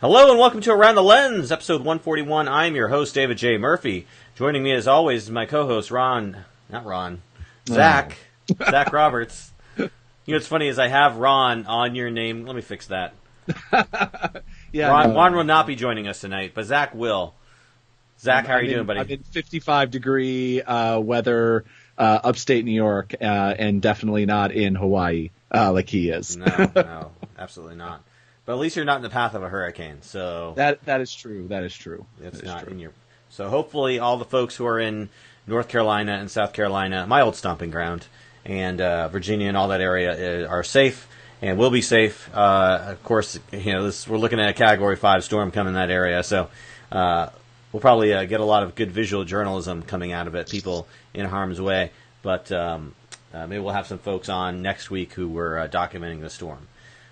Hello and welcome to Around the Lens, episode 141. I'm your host, David J. Murphy. Joining me as always is my co-host, Zach Roberts. You know what's funny is I have Ron on your name. Let me fix that. Ron will not be joining us tonight, but Zach will. Zach, how are you doing, buddy? I'm in 55-degree weather, upstate New York, and definitely not in Hawaii like he is. No, absolutely not. But at least you're not in the path of a hurricane, so that is true. That is true. It's not in your. So hopefully, all the folks who are in North Carolina and South Carolina, my old stomping ground, and Virginia and all that area are safe and will be safe. Of course, we're looking at a Category 5 storm coming in that area, so we'll probably get a lot of good visual journalism coming out of it. People in harm's way, but maybe we'll have some folks on next week who were documenting the storm.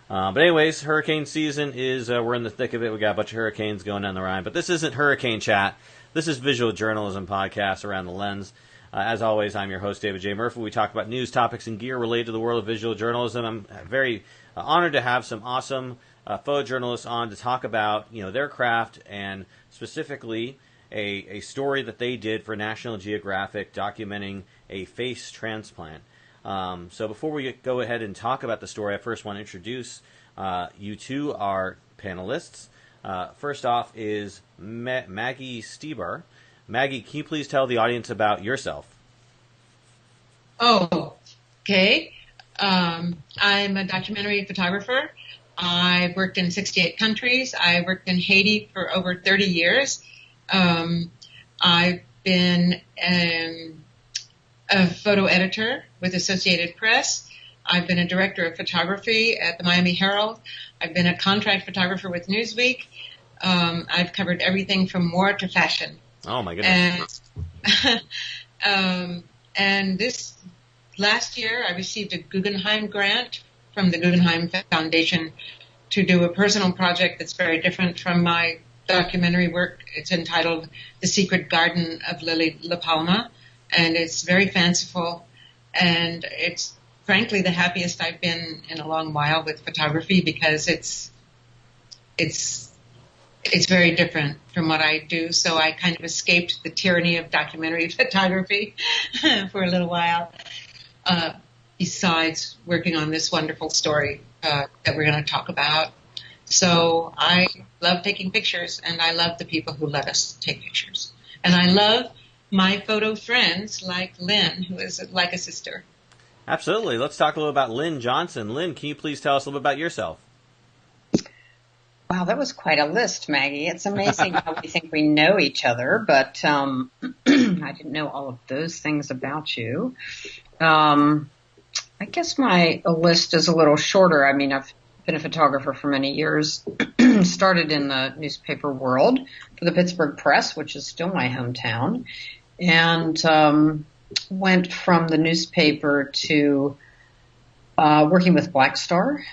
But anyways, hurricane season is, we're in the thick of it. We got a bunch of hurricanes going down the Rhine. But this isn't Hurricane Chat. This is Visual Journalism Podcast Around the Lens. As always, I'm your host, David J. Murphy. We talk about news, topics, and gear related to the world of visual journalism. I'm very honored to have some awesome photojournalists on to talk about their craft and specifically a story that they did for National Geographic documenting a face transplant. So before we go ahead and talk about the story, I first want to introduce you to our panelists. First off is Maggie Steber. Maggie, can you please tell the audience about yourself? Oh, okay. I'm a documentary photographer. I've worked in 68 countries. I worked in Haiti for over 30 years. I've been a photo editor with Associated Press. I've been a director of photography at the Miami Herald. I've been a contract photographer with Newsweek. I've covered everything from war to fashion. Oh, my goodness. And this last year, I received a Guggenheim grant from the Guggenheim Foundation to do a personal project that's very different from my documentary work. It's entitled The Secret Garden of Lily La Palma. And it's very fanciful, and it's frankly the happiest I've been in a long while with photography because it's very different from what I do. So I kind of escaped the tyranny of documentary photography for a little while. Besides working on this wonderful story that we're going to talk about. So I love taking pictures, and I love the people who let us take pictures, and I love my photo friends like Lynn, who is like a sister. Absolutely. Let's talk a little about Lynn Johnson. Lynn, can you please tell us a little bit about yourself? Wow, that was quite a list, Maggie. It's amazing how we think we know each other, but I didn't know all of those things about you. I guess my list is a little shorter. I mean, I've been a photographer for many years, started in the newspaper world for the Pittsburgh Press, which is still my hometown, and went from the newspaper to working with Black Star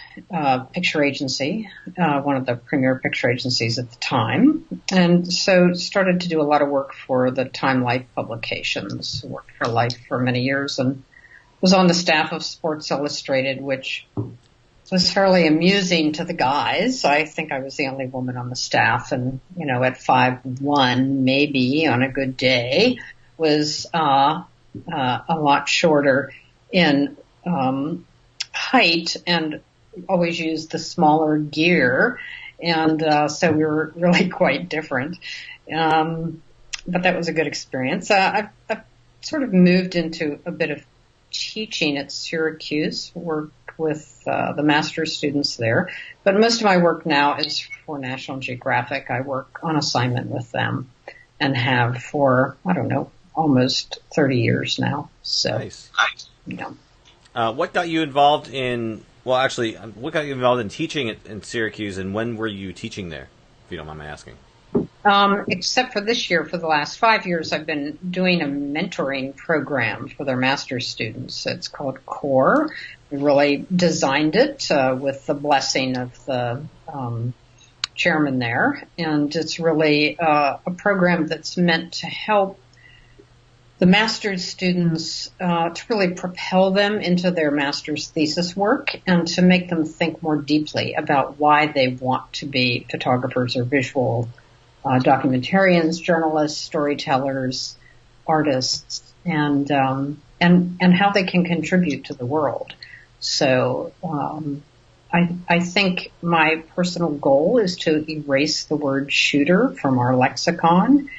picture agency, one of the premier picture agencies at the time, and so started to do a lot of work for the Time Life publications, worked for Life for many years, and was on the staff of Sports Illustrated, which was fairly amusing to the guys. I think I was the only woman on the staff, and at 5'1", maybe on a good day, was a lot shorter in height, and always used the smaller gear, and so we were really quite different. But that was a good experience. I've sort of moved into a bit of teaching at Syracuse, worked with the master's students there. But most of my work now is for National Geographic. I work on assignment with them and have for, almost 30 years now. So, nice. Yeah. What got you involved in, what got you involved in teaching in Syracuse, and when were you teaching there, if you don't mind my asking? Except for this year, for the last 5 years, I've been doing a mentoring program for their master's students. It's called CORE. We really designed it with the blessing of the chairman there, and it's really a program that's meant to help the master's students to really propel them into their master's thesis work and to make them think more deeply about why they want to be photographers or visual documentarians, journalists, storytellers, artists, and how they can contribute to the world. So I think my personal goal is to erase the word shooter from our lexicon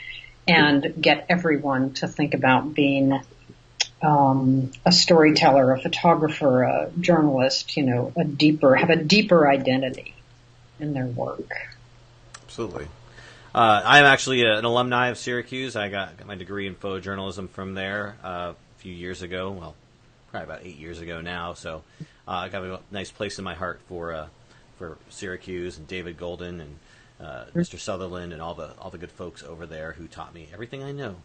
and get everyone to think about being a storyteller, a photographer, a journalist, have a deeper identity in their work. Absolutely. I'm actually an alumni of Syracuse. I got my degree in photojournalism from there a few years ago. Well, probably about 8 years ago now. So I got a nice place in my heart for Syracuse and David Golden and Mr. Sutherland and all the good folks over there who taught me everything I know.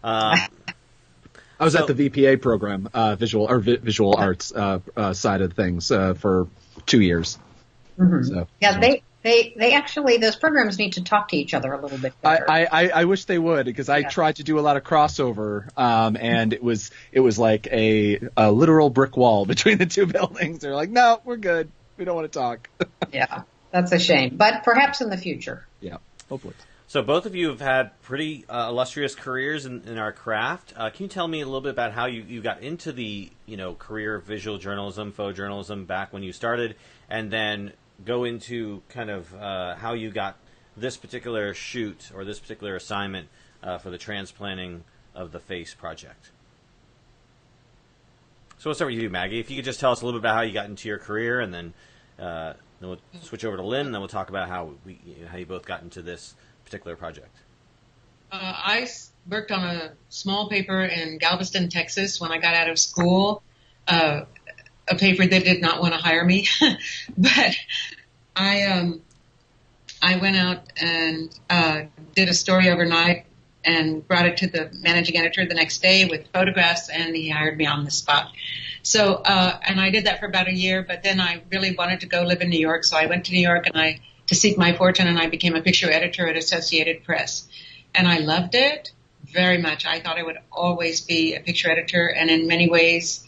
I was at the VPA program, visual arts side of things for 2 years. Mm-hmm. So, yeah, they actually, those programs need to talk to each other a little bit better. I wish they would, because I tried to do a lot of crossover, and it was like a literal brick wall between the two buildings. They're like, no, we're good. We don't want to talk. Yeah, that's a shame. But perhaps in the future. Yeah, hopefully. So both of you have had pretty illustrious careers in our craft. Can you tell me a little bit about how you got into the career of visual journalism, photojournalism back when you started, and then go into kind of how you got this particular shoot or this particular assignment for the transplanting of the face project? So we'll start with you, Maggie. If you could just tell us a little bit about how you got into your career, and then we'll switch over to Lynn, and then we'll talk about how you both got into this particular project. I worked on a small paper in Galveston, Texas when I got out of school, a paper that did not want to hire me. But I went out and did a story overnight and brought it to the managing editor the next day with photographs, and he hired me on the spot. So, and I did that for about a year, but then I really wanted to go live in New York, so I went to New York to seek my fortune, and I became a picture editor at Associated Press. And I loved it very much. I thought I would always be a picture editor, and in many ways,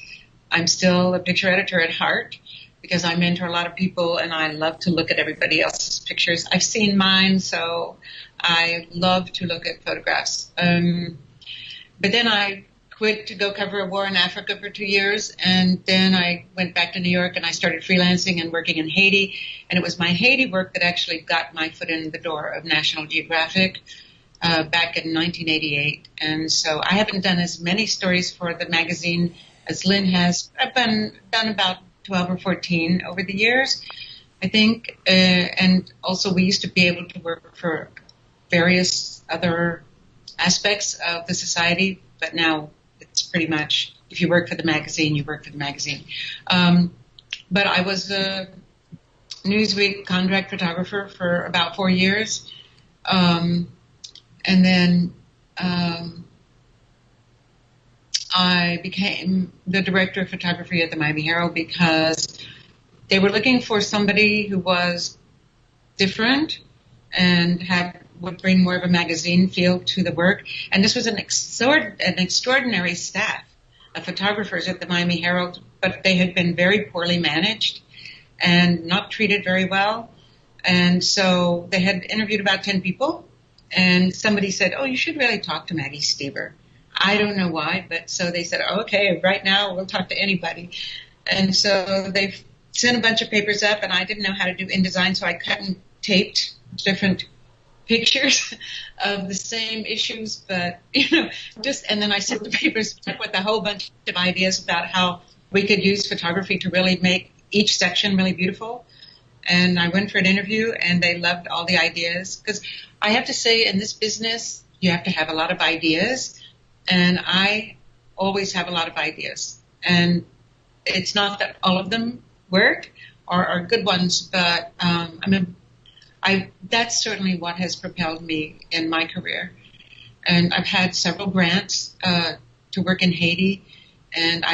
I'm still a picture editor at heart because I mentor a lot of people, and I love to look at everybody else's pictures. I've seen mine, so I love to look at photographs. But then I quit to go cover a war in Africa for 2 years, and then I went back to New York and I started freelancing and working in Haiti. And it was my Haiti work that actually got my foot in the door of National Geographic back in 1988. And so I haven't done as many stories for the magazine as Lynn has. I've done about 12 or 14 over the years, I think. And also we used to be able to work for various other aspects of the society, but now it's pretty much, if you work for the magazine, you work for the magazine. But I was a Newsweek contract photographer for about 4 years. And then I became the director of photography at the Miami Herald because they were looking for somebody who was different and would bring more of a magazine feel to the work. And this was an extraordinary staff of photographers at the Miami Herald, but they had been very poorly managed and not treated very well. And so they had interviewed about 10 people, and somebody said, oh, you should really talk to Maggie Stever. I don't know why, but so they said, oh, okay, right now we'll talk to anybody. And so they sent a bunch of papers up, and I didn't know how to do InDesign, so I cut and taped different pictures of the same issues, but, and then I sent the papers back with a whole bunch of ideas about how we could use photography to really make each section really beautiful. And I went for an interview, and they loved all the ideas. Because I have to say, in this business, you have to have a lot of ideas, and I always have a lot of ideas. And it's not that all of them work or are good ones, but that's certainly what has propelled me in my career. And I've had several grants to work in Haiti, and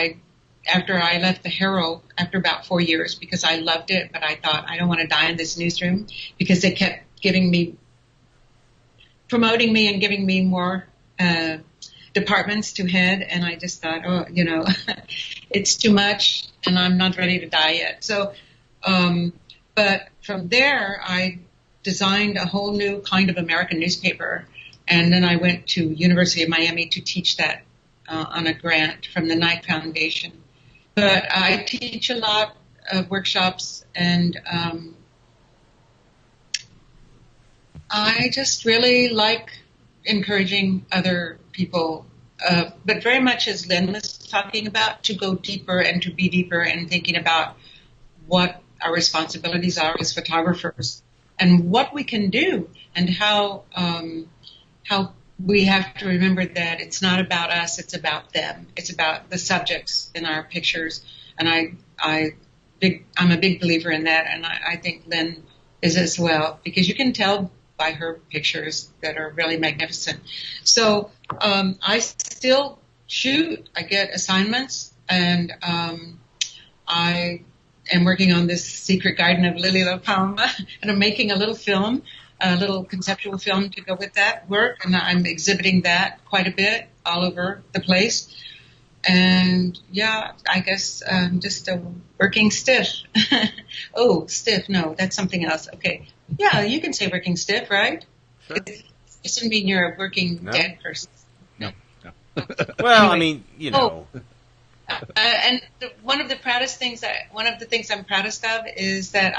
after I left the Herald, after about 4 years, because I loved it, but I thought, I don't want to die in this newsroom, because they kept promoting me and giving me more departments to head, and I just thought, oh, it's too much, and I'm not ready to die yet. So, but from there, I designed a whole new kind of American newspaper, and then I went to University of Miami to teach that on a grant from the Knight Foundation. But I teach a lot of workshops, and I just really like encouraging other people, but very much as Lynn was talking about, to go deeper and to be deeper and thinking about what our responsibilities are as photographers and what we can do, and how we have to remember that it's not about us, it's about them. It's about the subjects in our pictures. And I'm a big believer in that, and I think Lynn is as well, because you can tell by her pictures that are really magnificent. So I still shoot. I get assignments, and I am working on this Secret Garden of Lily La Palma, and I'm making a little film, a little conceptual film to go with that work, and I'm exhibiting that quite a bit all over the place. And yeah, I guess just a working stiff. Oh, stiff. No, that's something else. Okay. Yeah, you can say working stiff, right? Sure. It doesn't mean you're a working dead person. No. Well, Anyway. I mean, And one of the things I'm proudest of is that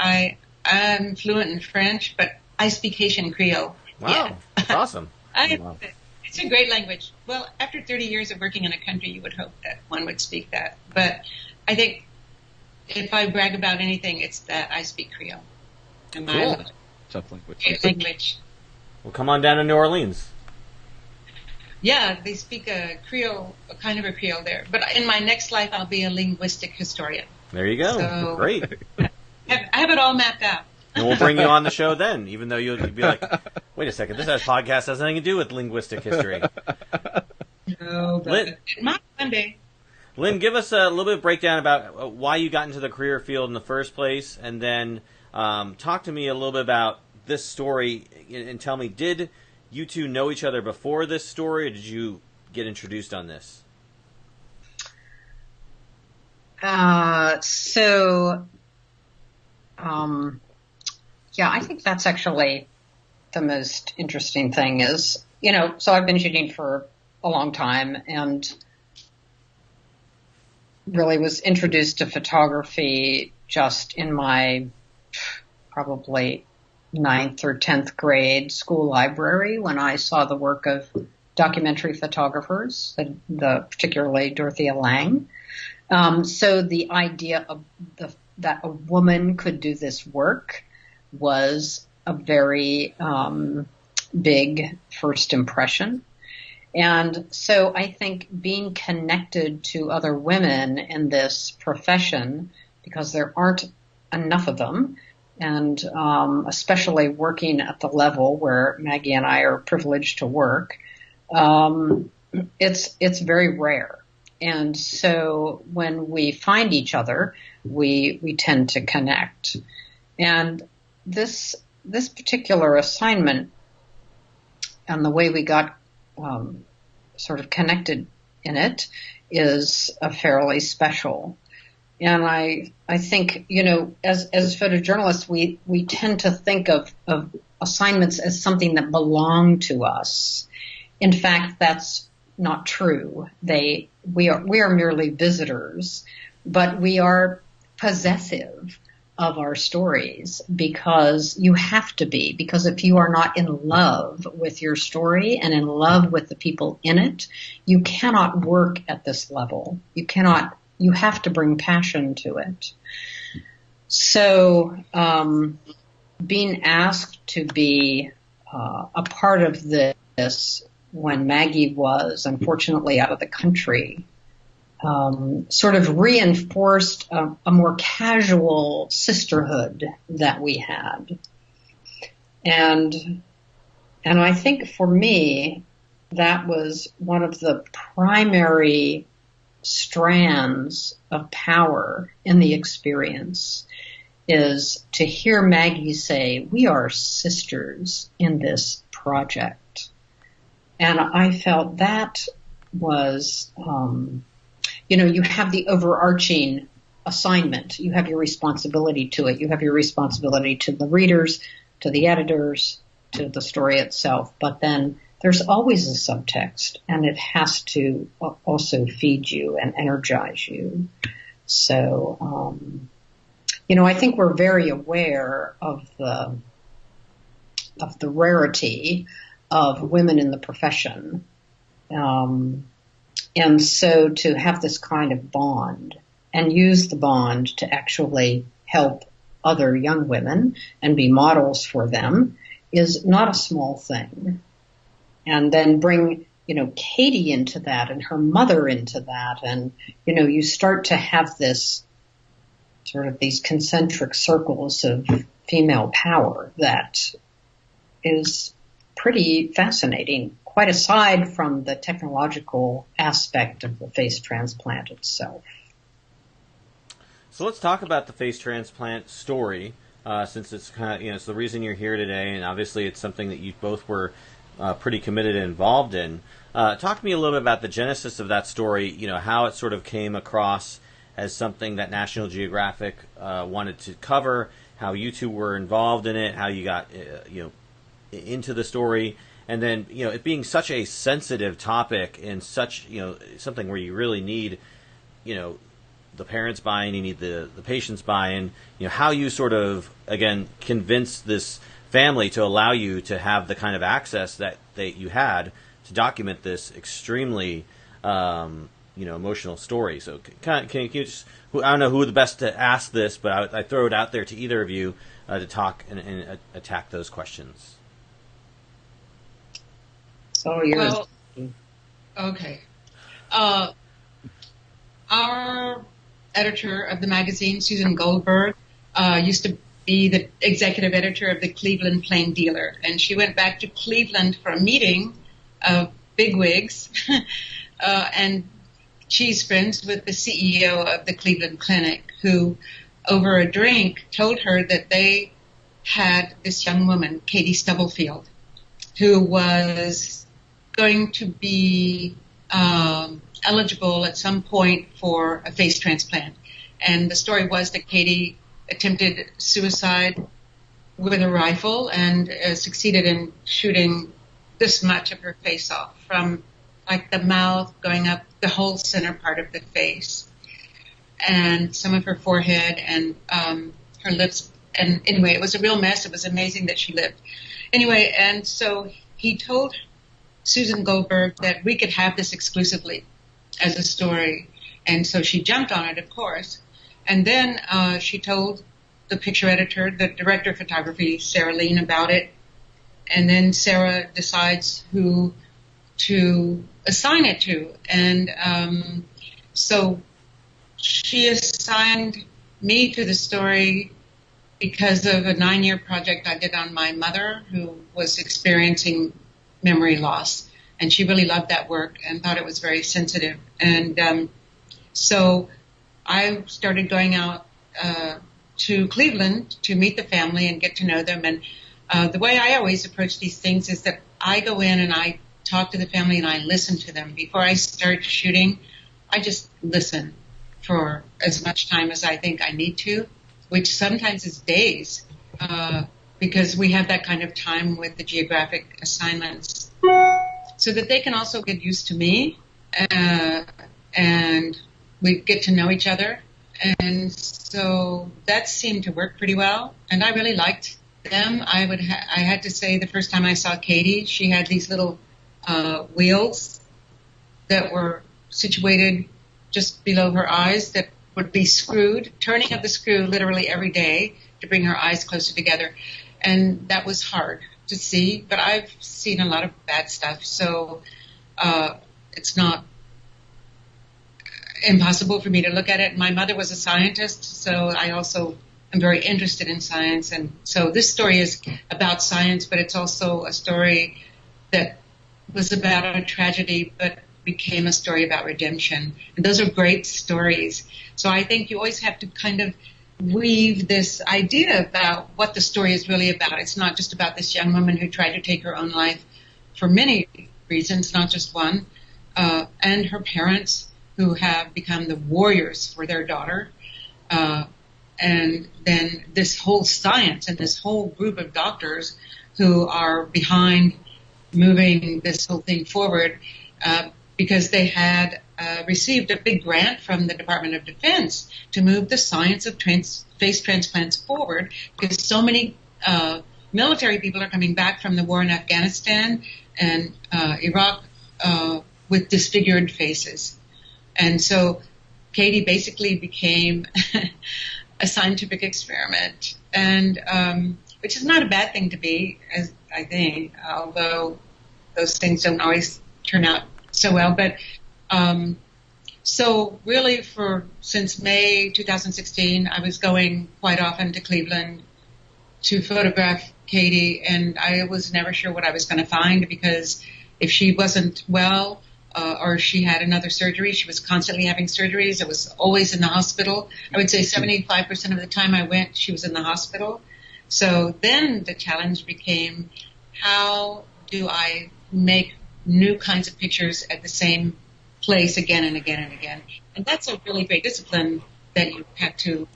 I'm fluent in French, but I speak Haitian Creole. wow, Yeah. that's awesome. Wow. It's a great language. Well, after 30 years of working in a country, you would hope that one would speak that. But I think if I brag about anything, it's that I speak Creole. And I love it. Tough language. Great language. Well, come on down to New Orleans. Yeah, they speak a Creole, a kind of a Creole there. But in my next life, I'll be a linguistic historian. There you go. So- Great. I have it all mapped out. And we'll bring you on the show then, even though you'll be like, wait a second, this podcast has nothing to do with linguistic history. No, but Lynn- it might one day. Lynn, give us a little bit of breakdown about why you got into the career field in the first place, and then talk to me a little bit about this story, and tell me, did you two know each other before this story, or did you get introduced on this? Yeah, I think that's actually the most interesting thing is, so I've been shooting for a long time and really was introduced to photography just in my probably 9th or 10th grade school library when I saw the work of documentary photographers, particularly Dorothea Lange. So the idea of that a woman could do this work was a very big first impression. And so I think being connected to other women in this profession, because there aren't enough of them, and especially working at the level where Maggie and I are privileged to work, it's very rare. And so when we find each other, we tend to connect. And this particular assignment and the way we got sort of connected in it is fairly special. And I think, as photojournalists, we tend to think of assignments as something that belong to us. In fact, that's not true. We are merely visitors, but we are possessive of our stories because you have to be, because if you are not in love with your story and in love with the people in it, you cannot work at this level. You have to bring passion to it. So, being asked to be a part of this when Maggie was unfortunately out of the country, sort of reinforced a more casual sisterhood that we had. And I think for me, that was one of the primary strands of power in the experience, is to hear Maggie say, we are sisters in this project. And I felt that was, you have the overarching assignment. You have your responsibility to it. You have your responsibility to the readers, to the editors, to the story itself. But then there's always a subtext, and it has to also feed you and energize you. So, I think we're very aware of the rarity of women in the profession. And so to have this kind of bond and use the bond to actually help other young women and be models for them is not a small thing. And then bring, Katie into that and her mother into that. And, you start to have this sort of these concentric circles of female power that is pretty fascinating, quite aside from the technological aspect of the face transplant itself. So let's talk about the face transplant story, since it's kind of, it's the reason you're here today, and obviously it's something that you both were pretty committed and involved in. Talk to me a little bit about the genesis of that story, how it sort of came across as something that National Geographic wanted to cover, how you two were involved in it, how you got, into the story, and then, it being such a sensitive topic and such, something where you really need, the parents' buy-in, you need the patient's buy-in, how you sort of, again, convince this family to allow you to have the kind of access that you had to document this extremely, emotional story. So can you just, I don't know who the best to ask this, but I throw it out there to either of you to talk and attack those questions. So yours. Well, okay. Our editor of the magazine, Susan Goldberg, used to be the executive editor of the Cleveland Plain Dealer, and she went back to Cleveland for a meeting of bigwigs, and she's friends with the CEO of the Cleveland Clinic, who, over a drink, told her that they had this young woman, Katie Stubblefield, who was going to be eligible at some point for a face transplant. And the story was that Katie attempted suicide with a rifle and succeeded in shooting this much of her face off, from like the mouth going up the whole center part of the face, and some of her forehead and her lips. And anyway, it was a real mess. It was amazing that she lived. Anyway, and so he told Susan Goldberg that we could have this exclusively as a story. And so she jumped on it, of course. And then she told the picture editor, the director of photography, Sarah Lean, about it. And then Sarah decides who to assign it to. And so she assigned me to the story because of a 9-year project I did on my mother, who was experiencing memory loss. And she really loved that work and thought it was very sensitive. And so I started going out to Cleveland to meet the family and get to know them. And the way I always approach these things is that I go in and I talk to the family and I listen to them. Before I start shooting, I just listen for as much time as I think I need to, which sometimes is days, because we have that kind of time with the geographic assignments, so that they can also get used to me, and we get to know each other. And so that seemed to work pretty well, and I really liked them. I had to say, the first time I saw Katie, she had these little wheels that were situated just below her eyes that would be screwed, turning of the screw literally every day to bring her eyes closer together. And that was hard to see, but I've seen a lot of bad stuff, so it's not impossible for me to look at it. My mother was a scientist, so I also am very interested in science, and so this story is about science, but it's also a story that was about a tragedy, but became a story about redemption. And those are great stories. So I think you always have to kind of weave this idea about what the story is really about. It's not just about this young woman who tried to take her own life for many reasons, not just one, and her parents, who have become the warriors for their daughter. And then this whole science and this whole group of doctors who are behind moving this whole thing forward, because they had received a big grant from the Department of Defense to move the science of face transplants forward, because so many military people are coming back from the war in Afghanistan and Iraq with disfigured faces. And so Katie basically became a scientific experiment, and which is not a bad thing to be, as I think, although those things don't always turn out so well. But so really, since May 2016, I was going quite often to Cleveland to photograph Katie, and I was never sure what I was going to find, because if she wasn't well, or she had another surgery. She was constantly having surgeries. It was always in the hospital. I would say 75% of the time I went, she was in the hospital. So then the challenge became, how do I make new kinds of pictures at the same place again and again and again? And that's a really great discipline that you have to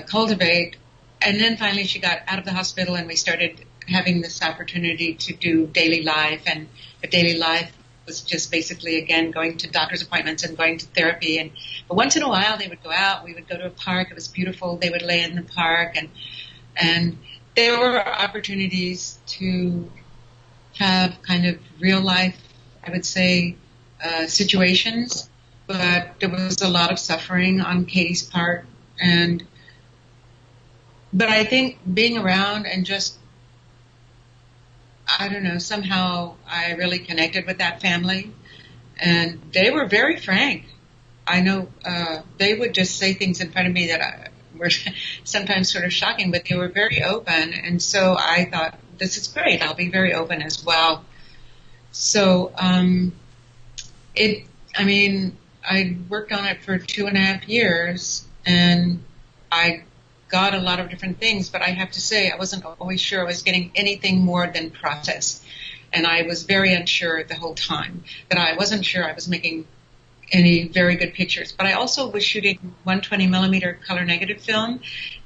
cultivate. And then finally she got out of the hospital, and we started having this opportunity to do daily life. And the daily life was just basically, again, going to doctor's appointments and going to therapy. But once in a while they would go out. We would go to a park. It was beautiful. They would lay in the park, and there were opportunities to have kind of real life, I would say, situations. But there was a lot of suffering on Katie's part, but I think being around and just, I don't know, somehow I really connected with that family, and they were very frank. I know they would just say things in front of me that were sometimes sort of shocking, but they were very open, and so I thought, this is great. I'll be very open as well. So I worked on it for 2.5 years, and I got a lot of different things, but I have to say I wasn't always sure I was getting anything more than process. And I was very unsure the whole time, that I wasn't sure I was making any very good pictures. But I also was shooting 120 millimeter color negative film,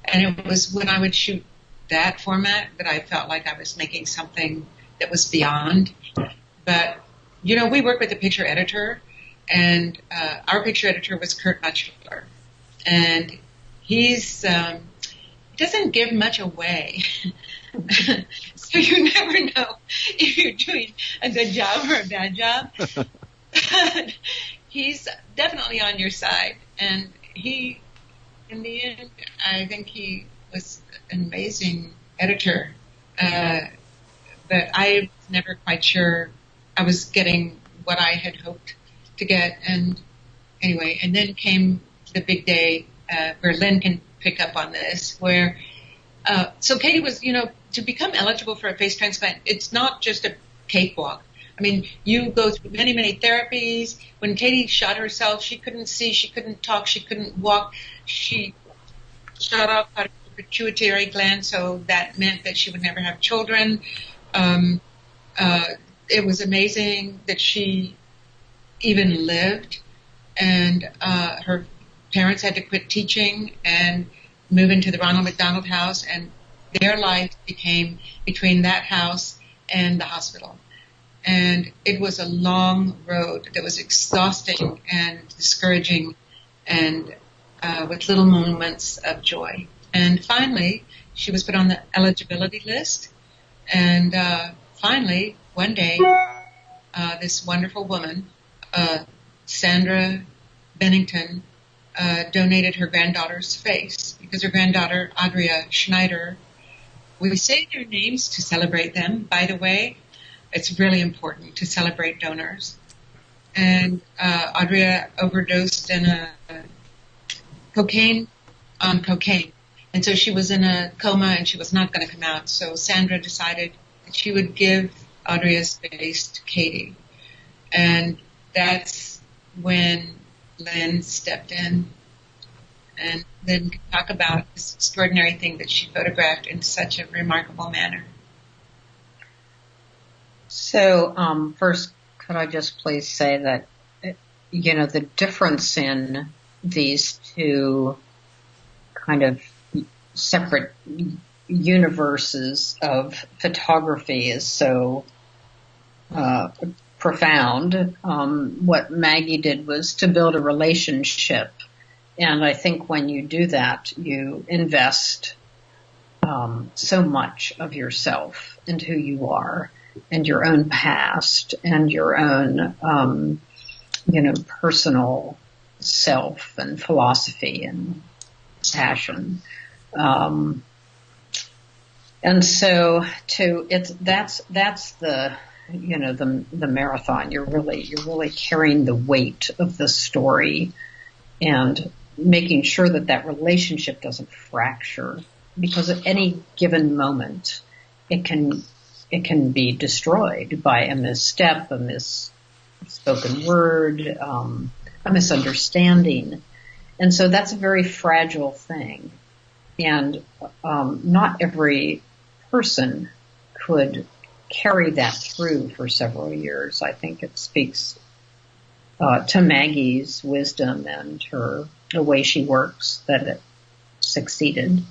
and it was when I would shoot that format that I felt like I was making something that was beyond. But, we work with a picture editor, and our picture editor was Kurt Mutchler. And he doesn't give much away. So you never know if you're doing a good job or a bad job. But he's definitely on your side. And he, in the end, I think he was an amazing editor. But I was never quite sure I was getting what I had hoped to get. And anyway, and then came the big day where Lynn can pick up on this, where so Katie was, to become eligible for a face transplant, it's not just a cakewalk. I mean, you go through many, many therapies. When Katie shot herself, she couldn't see, she couldn't talk, she couldn't walk. She shot off her pituitary gland, so that meant that she would never have children. It was amazing that she even lived, and her parents had to quit teaching and move into the Ronald McDonald House, and their life became between that house and the hospital. And it was a long road that was exhausting and discouraging, and with little moments of joy. And finally, she was put on the eligibility list, and finally, one day, this wonderful woman, Sandra Bennington, donated her granddaughter's face, because her granddaughter, Adria Schneider, we say their names to celebrate them, by the way. It's really important to celebrate donors. And Adria overdosed in cocaine. And so she was in a coma, and she was not going to come out. So Sandra decided that she would give Adria's face to Katie. And that's when Lynn stepped in, and Lynn could talk about this extraordinary thing that she photographed in such a remarkable manner. So, first, could I just please say that, the difference in these two kind of separate universes of photography is so profound. What Maggie did was to build a relationship. And I think when you do that, you invest so much of yourself and who you are and your own past and your own, personal self and philosophy and passion. And so that's the, the marathon. You're really carrying the weight of the story and making sure that relationship doesn't fracture, because at any given moment it can be destroyed by a misstep, a misspoken word, a misunderstanding. And so that's a very fragile thing. And not every person could carry that through for several years. I think it speaks to Maggie's wisdom and the way she works that it succeeded.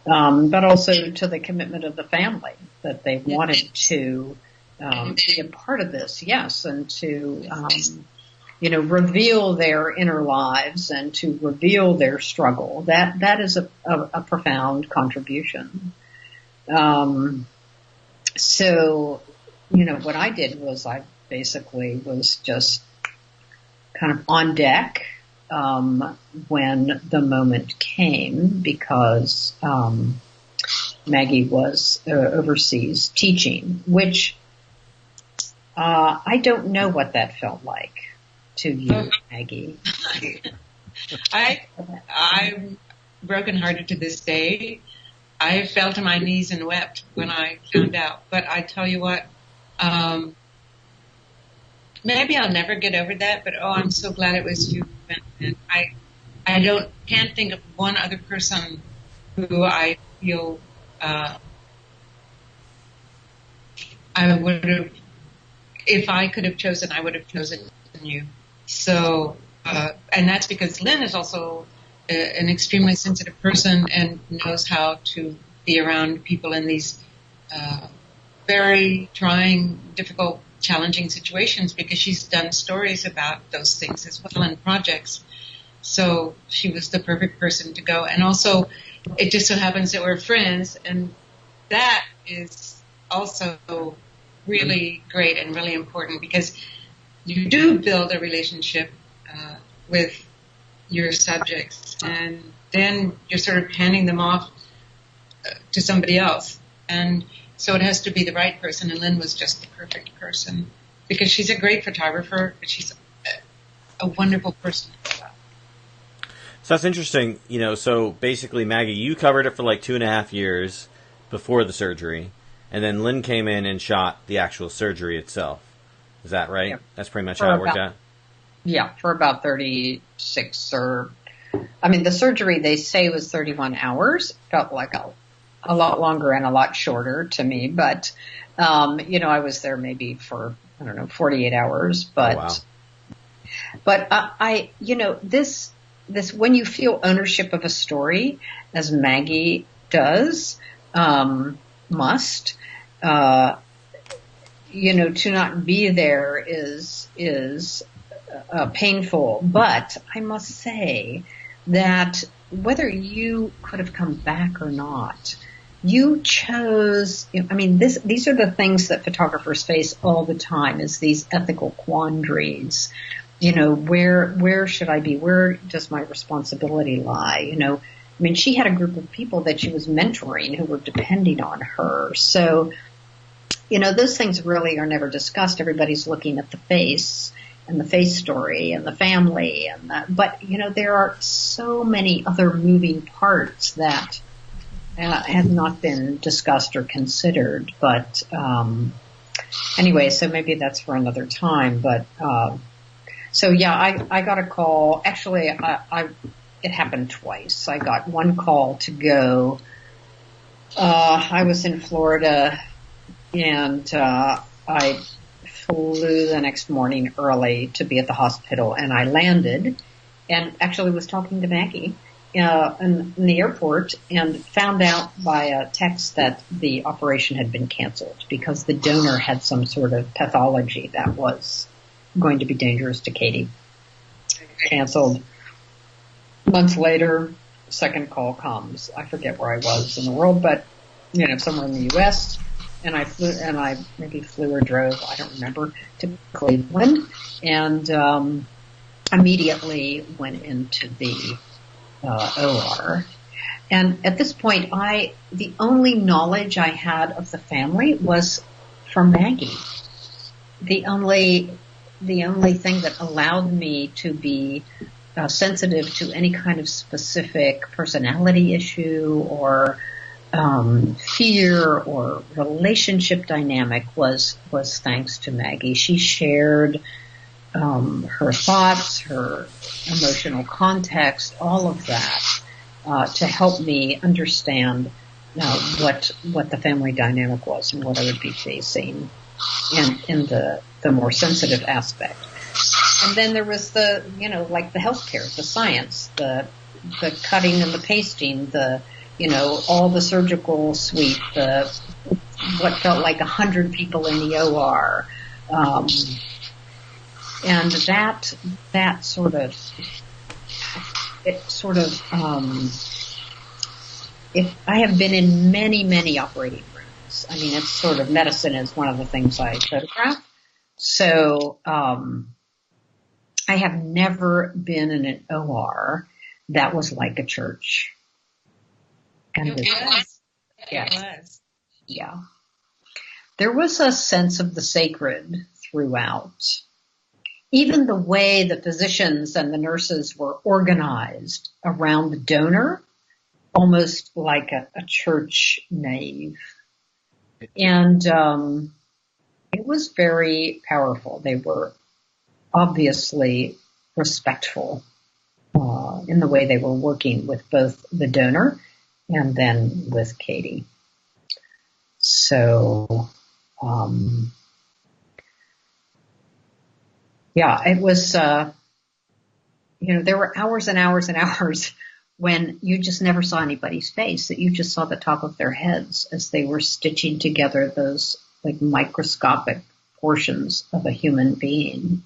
But also to the commitment of the family, that they wanted to be a part of this, yes, and to reveal their inner lives and to reveal their struggle. That is a profound contribution. So, what I did was I basically was just kind of on deck when the moment came, because Maggie was overseas teaching, which I don't know what that felt like to you, Maggie. I'm brokenhearted to this day. I fell to my knees and wept when I found out. But I tell you what, maybe I'll never get over that. But I'm so glad it was you. And I can't think of one other person who I feel I would have, if I could have chosen, I would have chosen you. So, and that's because Lynn is also an extremely sensitive person and knows how to be around people in these very trying, difficult, challenging situations, because she's done stories about those things as well in projects. So she was the perfect person to go. And also, it just so happens that we're friends, and that is also really great and really important, because you do build a relationship with your subjects, and then you're sort of handing them off to somebody else. And so it has to be the right person, and Lynn was just the perfect person, because she's a great photographer, but she's a wonderful person. So that's interesting. So basically, Maggie, you covered it for like 2.5 years before the surgery, and then Lynn came in and shot the actual surgery itself. Is that right? Yep. That's pretty much how it worked out? Yeah, for about 36 the surgery they say was 31 hours. Felt like a lot longer and a lot shorter to me, but, I was there maybe for, 48 hours, but, oh, wow. But this, when you feel ownership of a story, as Maggie does, to not be there is painful. But I must say that whether you could have come back or not, you chose, these are the things that photographers face all the time, is these ethical quandaries. Where should I be? Where does my responsibility lie? She had a group of people that she was mentoring who were depending on her. So, those things really are never discussed. Everybody's looking at the face and the face story and the family but there are so many other moving parts that have not been discussed or considered. But anyway, so maybe that's for another time. But so yeah, I got a call. Actually, it happened twice. I got one call to go. I was in Florida, and I flew the next morning early to be at the hospital, and I landed and actually was talking to Maggie in the airport and found out by a text that the operation had been canceled because the donor had some sort of pathology that was going to be dangerous to Katie. Canceled. Months later, second call comes. I forget where I was in the world, but somewhere in the U.S. And I maybe flew or drove, I don't remember, to Cleveland, and immediately went into the OR. And at this point, the only knowledge I had of the family was from Maggie. The only thing that allowed me to be sensitive to any kind of specific personality issue or fear or relationship dynamic was thanks to Maggie. She shared her thoughts, her emotional context, all of that to help me understand what the family dynamic was and what I would be facing in the more sensitive aspect. And then there was the healthcare, the science, the cutting and the pasting, all the surgical suite, what felt like 100 people in the OR, and that sort of I have been in many operating rooms. I mean, it's sort of medicine is one of the things I photograph. So, I have never been in an OR that was like a church. And It was. Yeah. It was. Yeah. There was a sense of the sacred throughout. Even the way the physicians and the nurses were organized around the donor, almost like a church nave. And it was very powerful. They were obviously respectful in the way they were working with both the donor and then with Katie. So, it was, there were hours and hours and hours when you just never saw anybody's face, that you just saw the top of their heads as they were stitching together those like microscopic portions of a human being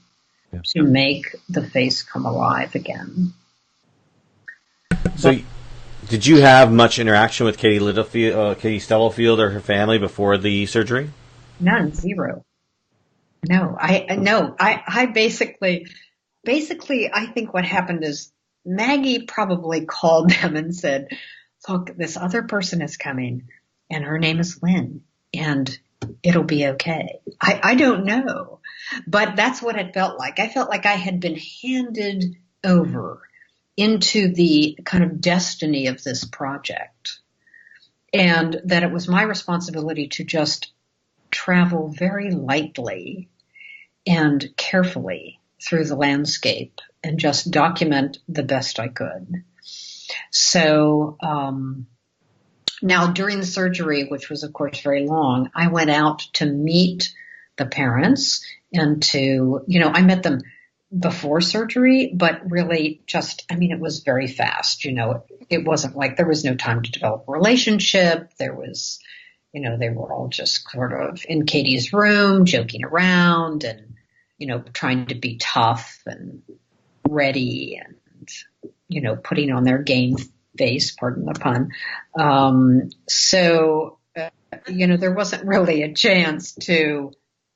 to make the face come alive again. So, did you have much interaction with Katie Stubblefield or her family before the surgery? None, zero. No, I basically, I think what happened is Maggie probably called them and said, look, this other person is coming and her name is Lynn and it'll be okay. I don't know, but that's what it felt like. I felt like I had been handed over into the kind of destiny of this project, and that it was my responsibility to just travel very lightly and carefully through the landscape and just document the best I could. So now during the surgery, which was of course very long, I went out to meet the parents and I met them before surgery, but really it was very fast. It wasn't like there was no time to develop a relationship. There was, they were all just sort of in Katie's room, joking around and, trying to be tough and ready and, putting on their game face, pardon the pun. There wasn't really a chance to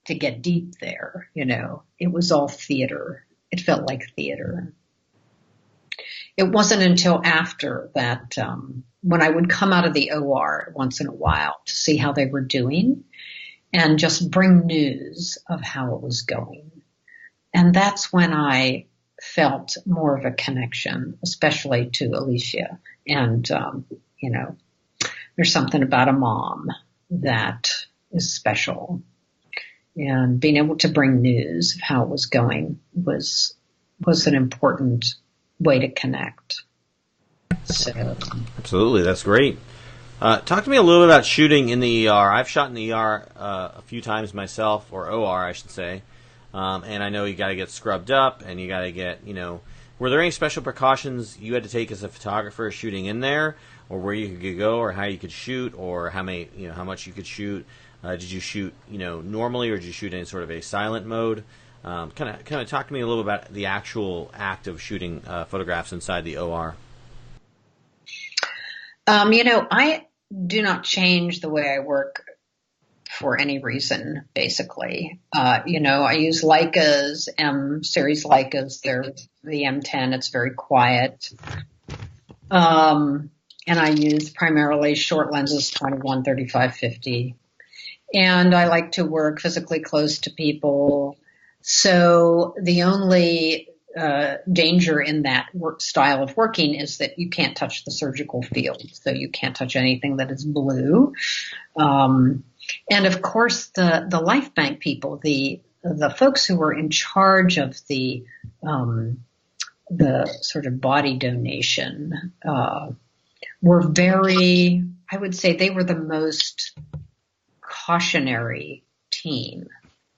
get deep there. It was all theater. It felt like theater. It wasn't until after that, when I would come out of the OR once in a while to see how they were doing and just bring news of how it was going. And that's when I felt more of a connection, especially to Alicia. And, there's something about a mom that is special. And being able to bring news of how it was going was an important way to connect. So. Absolutely, that's great. Talk to me a little bit about shooting in the ER. I've shot in the ER a few times myself, or OR, I should say. And I know you got to get scrubbed up, and you got to get, were there any special precautions you had to take as a photographer shooting in there, or where you could go, or how you could shoot, or how much you could shoot? Did you shoot, normally, or did you shoot in sort of a silent mode? Kind of talk to me a little about the actual act of shooting photographs inside the OR. I do not change the way I work for any reason, basically. I use Leicas, M series Leicas. They're the M10. It's very quiet. And I use primarily short lenses, 21, 35, 50. And I like to work physically close to people. So the only danger in that style of working is that you can't touch the surgical field. So you can't touch anything that is blue. And of course, the Life Bank people, the folks who were in charge of the sort of body donation, were very, I would say they were the most cautionary team.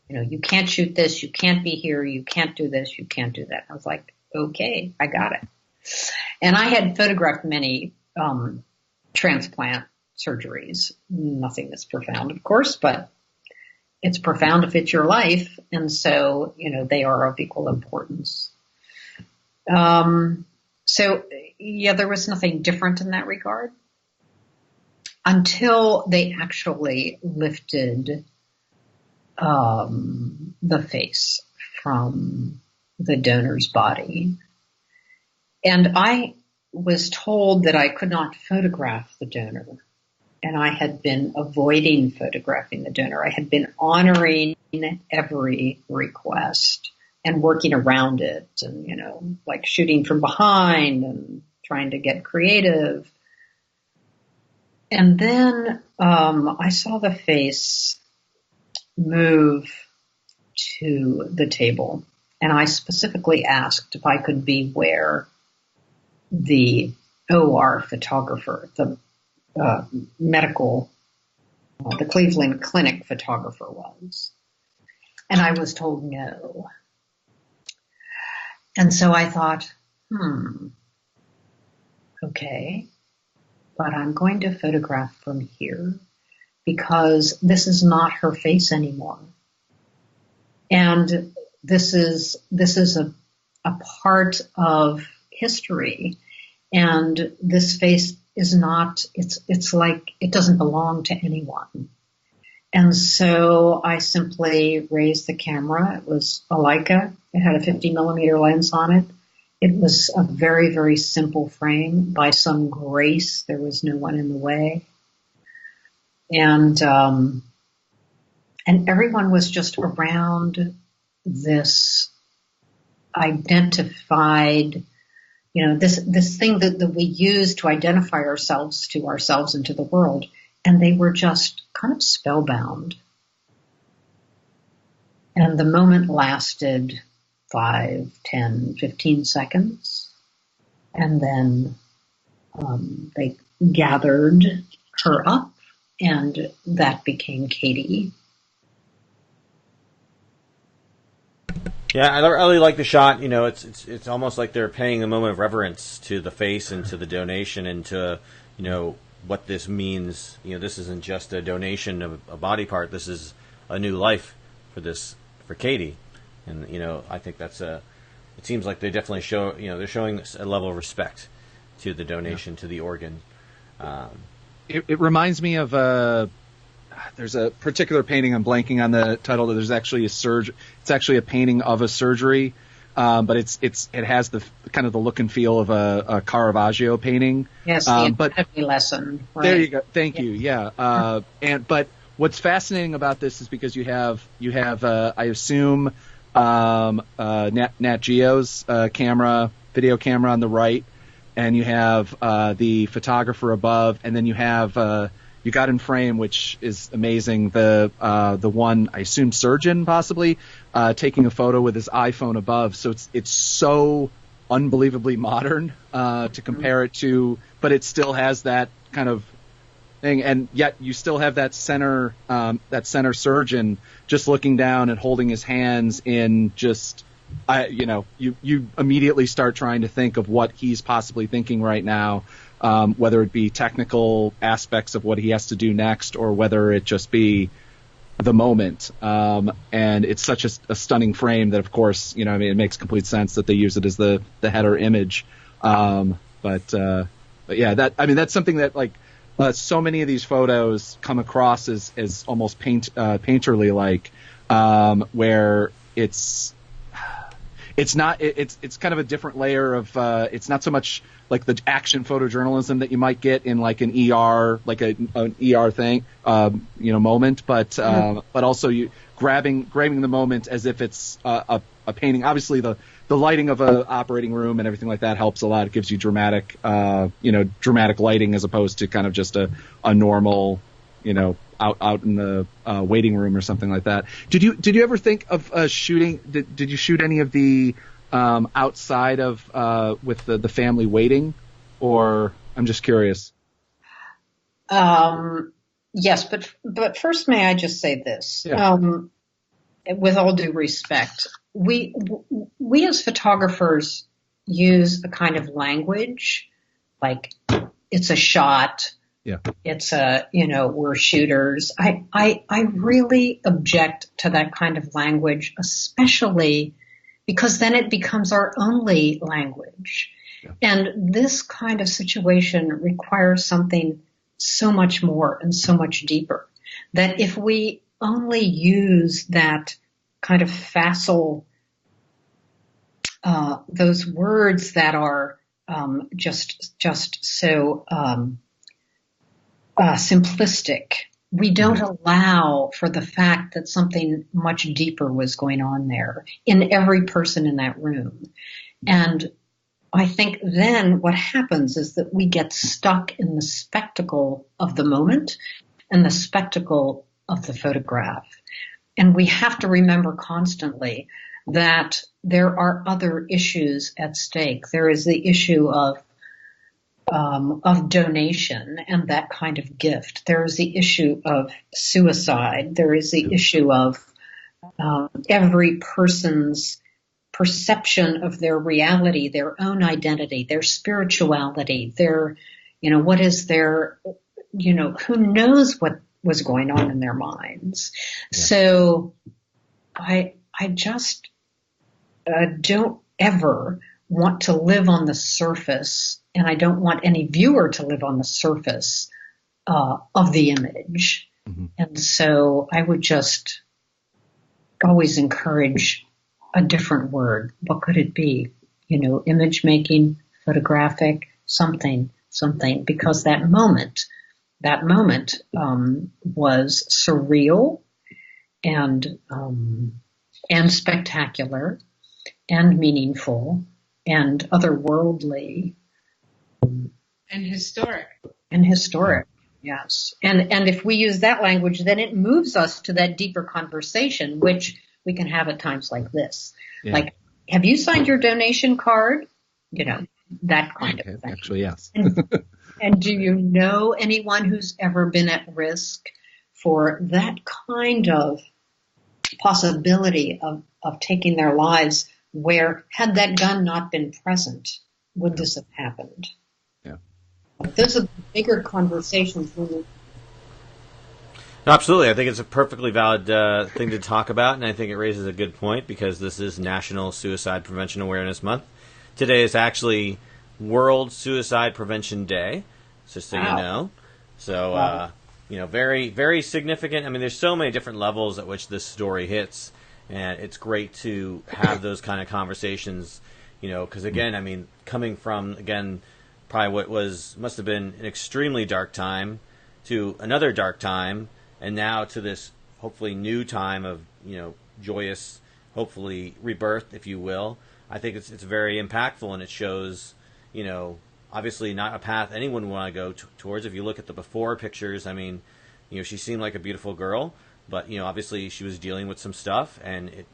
You can't shoot this, you can't be here, you can't do this, you can't do that. I was like, okay, I got it. And I had photographed many transplant surgeries. Nothing that's profound, of course, but it's profound if it's your life. And so, they are of equal importance. So, yeah, there was nothing different in that regard until they actually lifted the face from the donor's body. And I was told that I could not photograph the donor. And I had been avoiding photographing the donor. I had been honoring every request and working around it and, like shooting from behind and trying to get creative. And then I saw the face move to the table, and I specifically asked if I could be where the OR photographer, the the Cleveland Clinic photographer was. And I was told no. And so I thought, okay, but I'm going to photograph from here because this is not her face anymore. And this is a part of history. And this face is not, it's like it doesn't belong to anyone. And so I simply raised the camera. It was a Leica. It had a 50 millimeter lens on it. It was a very, very simple frame. By some grace, there was no one in the way. And everyone was just around this identified, this thing that we use to identify ourselves and to the world. And they were just kind of spellbound. And the moment lasted 5, 10, 15 seconds. And then they gathered her up, and that became Katie. Yeah, I really like the shot. It's almost like they're paying a moment of reverence to the face and to the donation and to, what this means. This isn't just a donation of a body part. This is a new life for Katie. And, I think it seems like they definitely show, they're showing a level of respect to the donation, to the organ. It reminds me of there's a particular painting, I'm blanking on the title, that there's actually it's actually a painting of a surgery, but it has the kind of the look and feel of a Caravaggio painting. Yes, the anatomy lesson. Right? There you go. Thank you. Yeah. But what's fascinating about this is because you have I assume Nat Geo's video camera on the right, and you have the photographer above, and then you have you got in frame, which is amazing, the one, I assume surgeon possibly, taking a photo with his iPhone above. So it's so unbelievably modern to compare it to, but it still has that kind of thing, and yet you still have that center surgeon just looking down and holding his hands in just, you immediately start trying to think of what he's possibly thinking right now, whether it be technical aspects of what he has to do next, or whether it just be the moment. And it's such a stunning frame that, of course, it makes complete sense that they use it as the header image. But yeah, that's something that, like, so many of these photos come across as almost painterly like, where it's kind of a different layer of, it's not so much like the action photojournalism that you might get in like an ER, like an ER thing, moment, but also you grabbing the moment as if it's a painting. Obviously the lighting of a operating room and everything like that helps a lot. It gives you dramatic lighting as opposed to kind of just a normal, out in the waiting room or something like that. Did you ever think of shooting? Did you shoot any of the outside of with the family waiting, or I'm just curious? Yes, but first, may I just say this? Yeah. With all due respect, we as photographers use a kind of language, like it's a shot. Yeah. It's we're shooters. I really object to that kind of language, especially because then it becomes our only language. Yeah. And this kind of situation requires something so much more and so much deeper, that if we only use that kind of facile, those words that are just so simplistic, we don't allow for the fact that something much deeper was going on there in every person in that room. And I think then what happens is that we get stuck in the spectacle of the moment and the spectacle of the photograph. And we have to remember constantly that there are other issues at stake. There is the issue of donation and that kind of gift. There is the issue of suicide. There is the issue of every person's perception of their reality, their own identity, their spirituality, their, what is their, who knows what was going on in their minds. Yeah. So I just don't ever want to live on the surface, and I don't want any viewer to live on the surface of the image. Mm-hmm. And so I would just always encourage a different word. What could it be? Image making, photographic, something, because that moment was surreal and spectacular and meaningful and otherworldly and historic. Yes. And if we use that language, then it moves us to that deeper conversation, which we can have at times like this. Yeah. Like, have you signed your donation card? That kind of thing. Actually, yes. And do you know anyone who's ever been at risk for that kind of possibility of taking their lives, where had that gun not been present, would this have happened? Yeah. Those are bigger conversations. Absolutely. I think it's a perfectly valid thing to talk about, and I think it raises a good point because this is National Suicide Prevention Awareness Month. Today is actually World Suicide Prevention Day, just so you know. So, very, very significant. I mean, there's so many different levels at which this story hits, and it's great to have those kind of conversations, because, again, I mean, coming from, again, probably what must have been an extremely dark time to another dark time, and now to this hopefully new time of, joyous, hopefully rebirth, if you will. I think it's very impactful, and it shows, obviously not a path anyone would want to go towards. If you look at the before pictures, I mean, she seemed like a beautiful girl, but, obviously she was dealing with some stuff, and it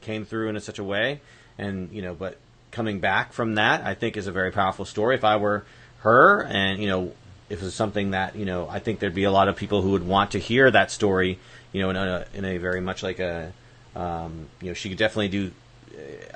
came through in such a way, and, but coming back from that, I think is a very powerful story. If I were her and, if it's something that, I think there'd be a lot of people who would want to hear that story, in a very much like a, she could definitely do.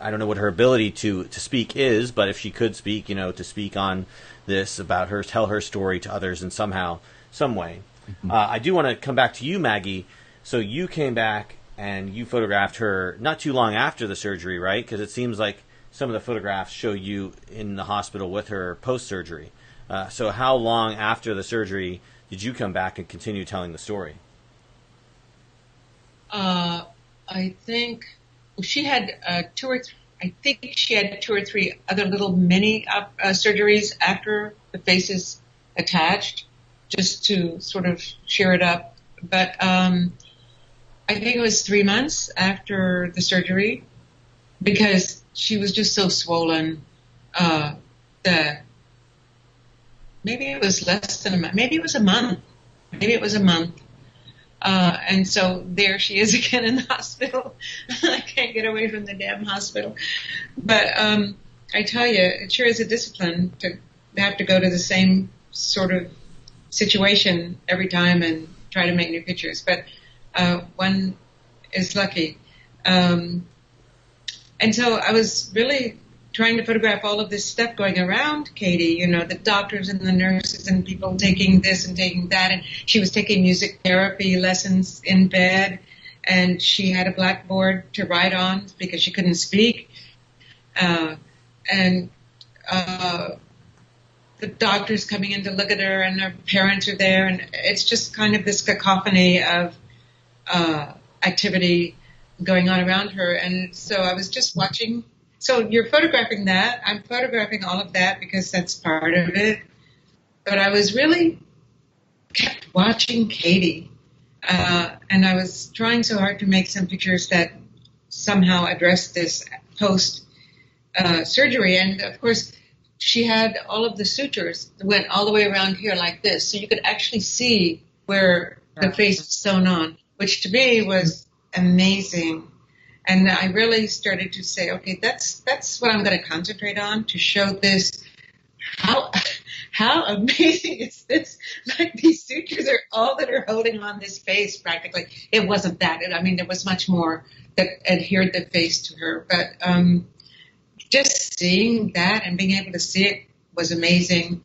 I don't know what her ability to speak is, but if she could speak, to speak on this about her, tell her story to others in some way. Mm-hmm. I do want to come back to you, Maggie. So you came back and you photographed her not too long after the surgery, right? Because it seems like some of the photographs show you in the hospital with her post-surgery. So how long after the surgery did you come back and continue telling the story? I think she had two or three other little mini surgeries after the face is attached, just to sort of cheer it up. But I think it was 3 months after the surgery, because she was just so swollen that maybe it was less than a month. Maybe it was a month. And so there she is again in the hospital. I can't get away from the damn hospital. But I tell you, it sure is a discipline to have to go to the same sort of situation every time and try to make new pictures. But one is lucky. And so I was really trying to photograph all of this stuff going around Katie, the doctors and the nurses and people taking this and taking that. And she was taking music therapy lessons in bed, and she had a blackboard to write on because she couldn't speak. And the doctors coming in to look at her, and her parents are there. And it's just kind of this cacophony of activity going on around her. And so I was just watching. So you're photographing that. I'm photographing all of that because that's part of it. But I was really kept watching Katie. And I was trying so hard to make some pictures that somehow addressed this post-surgery. And, of course, she had all of the sutures that went all the way around here like this. So you could actually see where the face was sewn on, which to me was amazing. And I really started to say, okay, that's what I'm going to concentrate on, to show this. How amazing is this? Like, these sutures are all that are holding on this face practically. It wasn't that. There was much more that adhered the face to her. But just seeing that and being able to see it was amazing.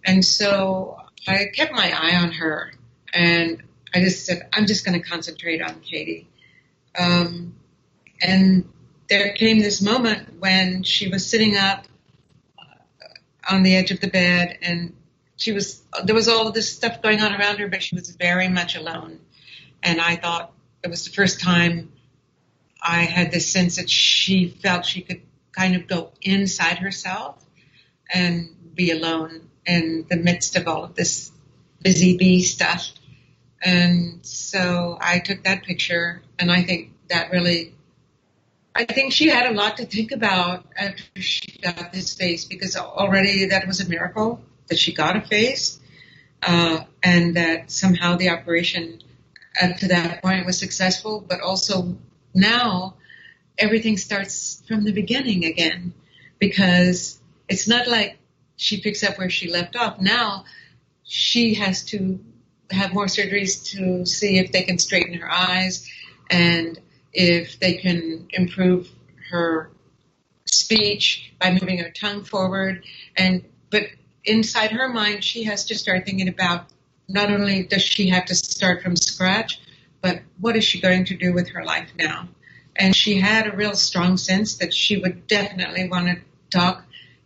And so I kept my eye on her. And I just said, I'm just going to concentrate on Katie. And there came this moment when she was sitting up on the edge of the bed, and there was all of this stuff going on around her, but she was very much alone. And I thought it was the first time I had this sense that she felt she could kind of go inside herself and be alone in the midst of all of this busy bee stuff. And so I took that picture, and I think she had a lot to think about after she got this face, because already that was a miracle that she got a face, and that somehow the operation up to that point was successful. But also now everything starts from the beginning again, because it's not like she picks up where she left off. Now she has to have more surgeries to see if they can straighten her eyes and if they can improve her speech by moving her tongue forward. But inside her mind, she has to start thinking about, not only does she have to start from scratch, but what is she going to do with her life now? And she had a real strong sense that she would definitely want to talk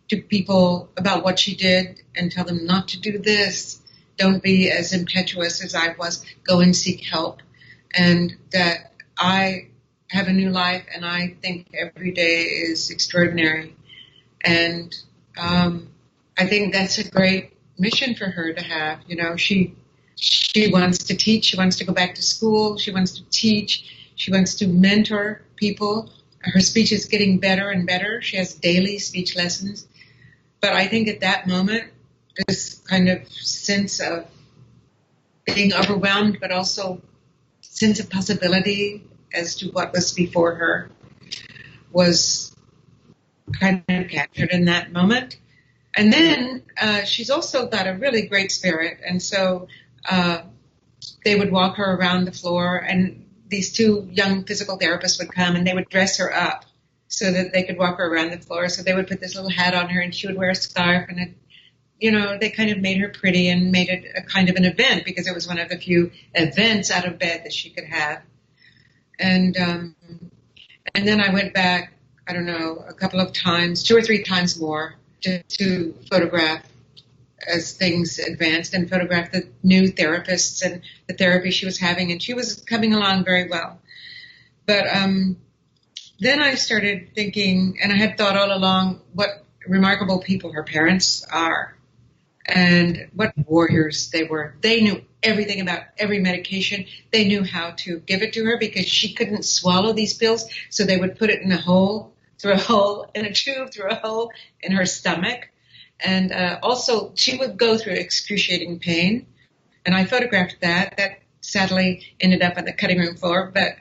to people about what she did and tell them not to do this. Don't be as impetuous as I was. Go and seek help. And that I have a new life, and I think every day is extraordinary. And I think that's a great mission for her to have. She wants to teach. She wants to go back to school. She wants to teach. She wants to mentor people. Her speech is getting better and better. She has daily speech lessons. But I think at that moment, this kind of sense of being overwhelmed, but also sense of possibility as to what was before her was kind of captured in that moment. And then she's also got a really great spirit, and so they would walk her around the floor, and these two young physical therapists would come, and they would dress her up so that they could walk her around the floor. So they would put this little hat on her, and she would wear a scarf, and they kind of made her pretty and made it a kind of an event, because it was one of the few events out of bed that she could have. And then I went back, I don't know, a couple of times, 2 or 3 times more, just to photograph as things advanced and photograph the new therapists and the therapy she was having. And she was coming along very well. But then I started thinking, and I had thought all along what remarkable people her parents are and what warriors they were. They knew everything about every medication. They knew how to give it to her because she couldn't swallow these pills. So they would put it in a hole, through a hole in a tube, through a hole in her stomach. And also she would go through excruciating pain. And I photographed that. That sadly ended up on the cutting room floor. But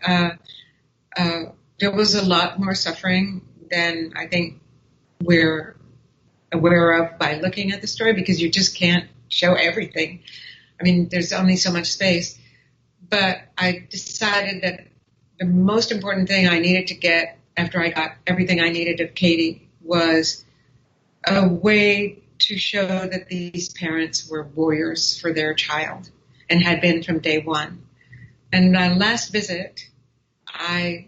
there was a lot more suffering than I think we're aware of by looking at the story, because you just can't show everything. I mean, there's only so much space. But I decided that the most important thing I needed to get after I got everything I needed of Katie was a way to show that these parents were warriors for their child and had been from day one. And my last visit, I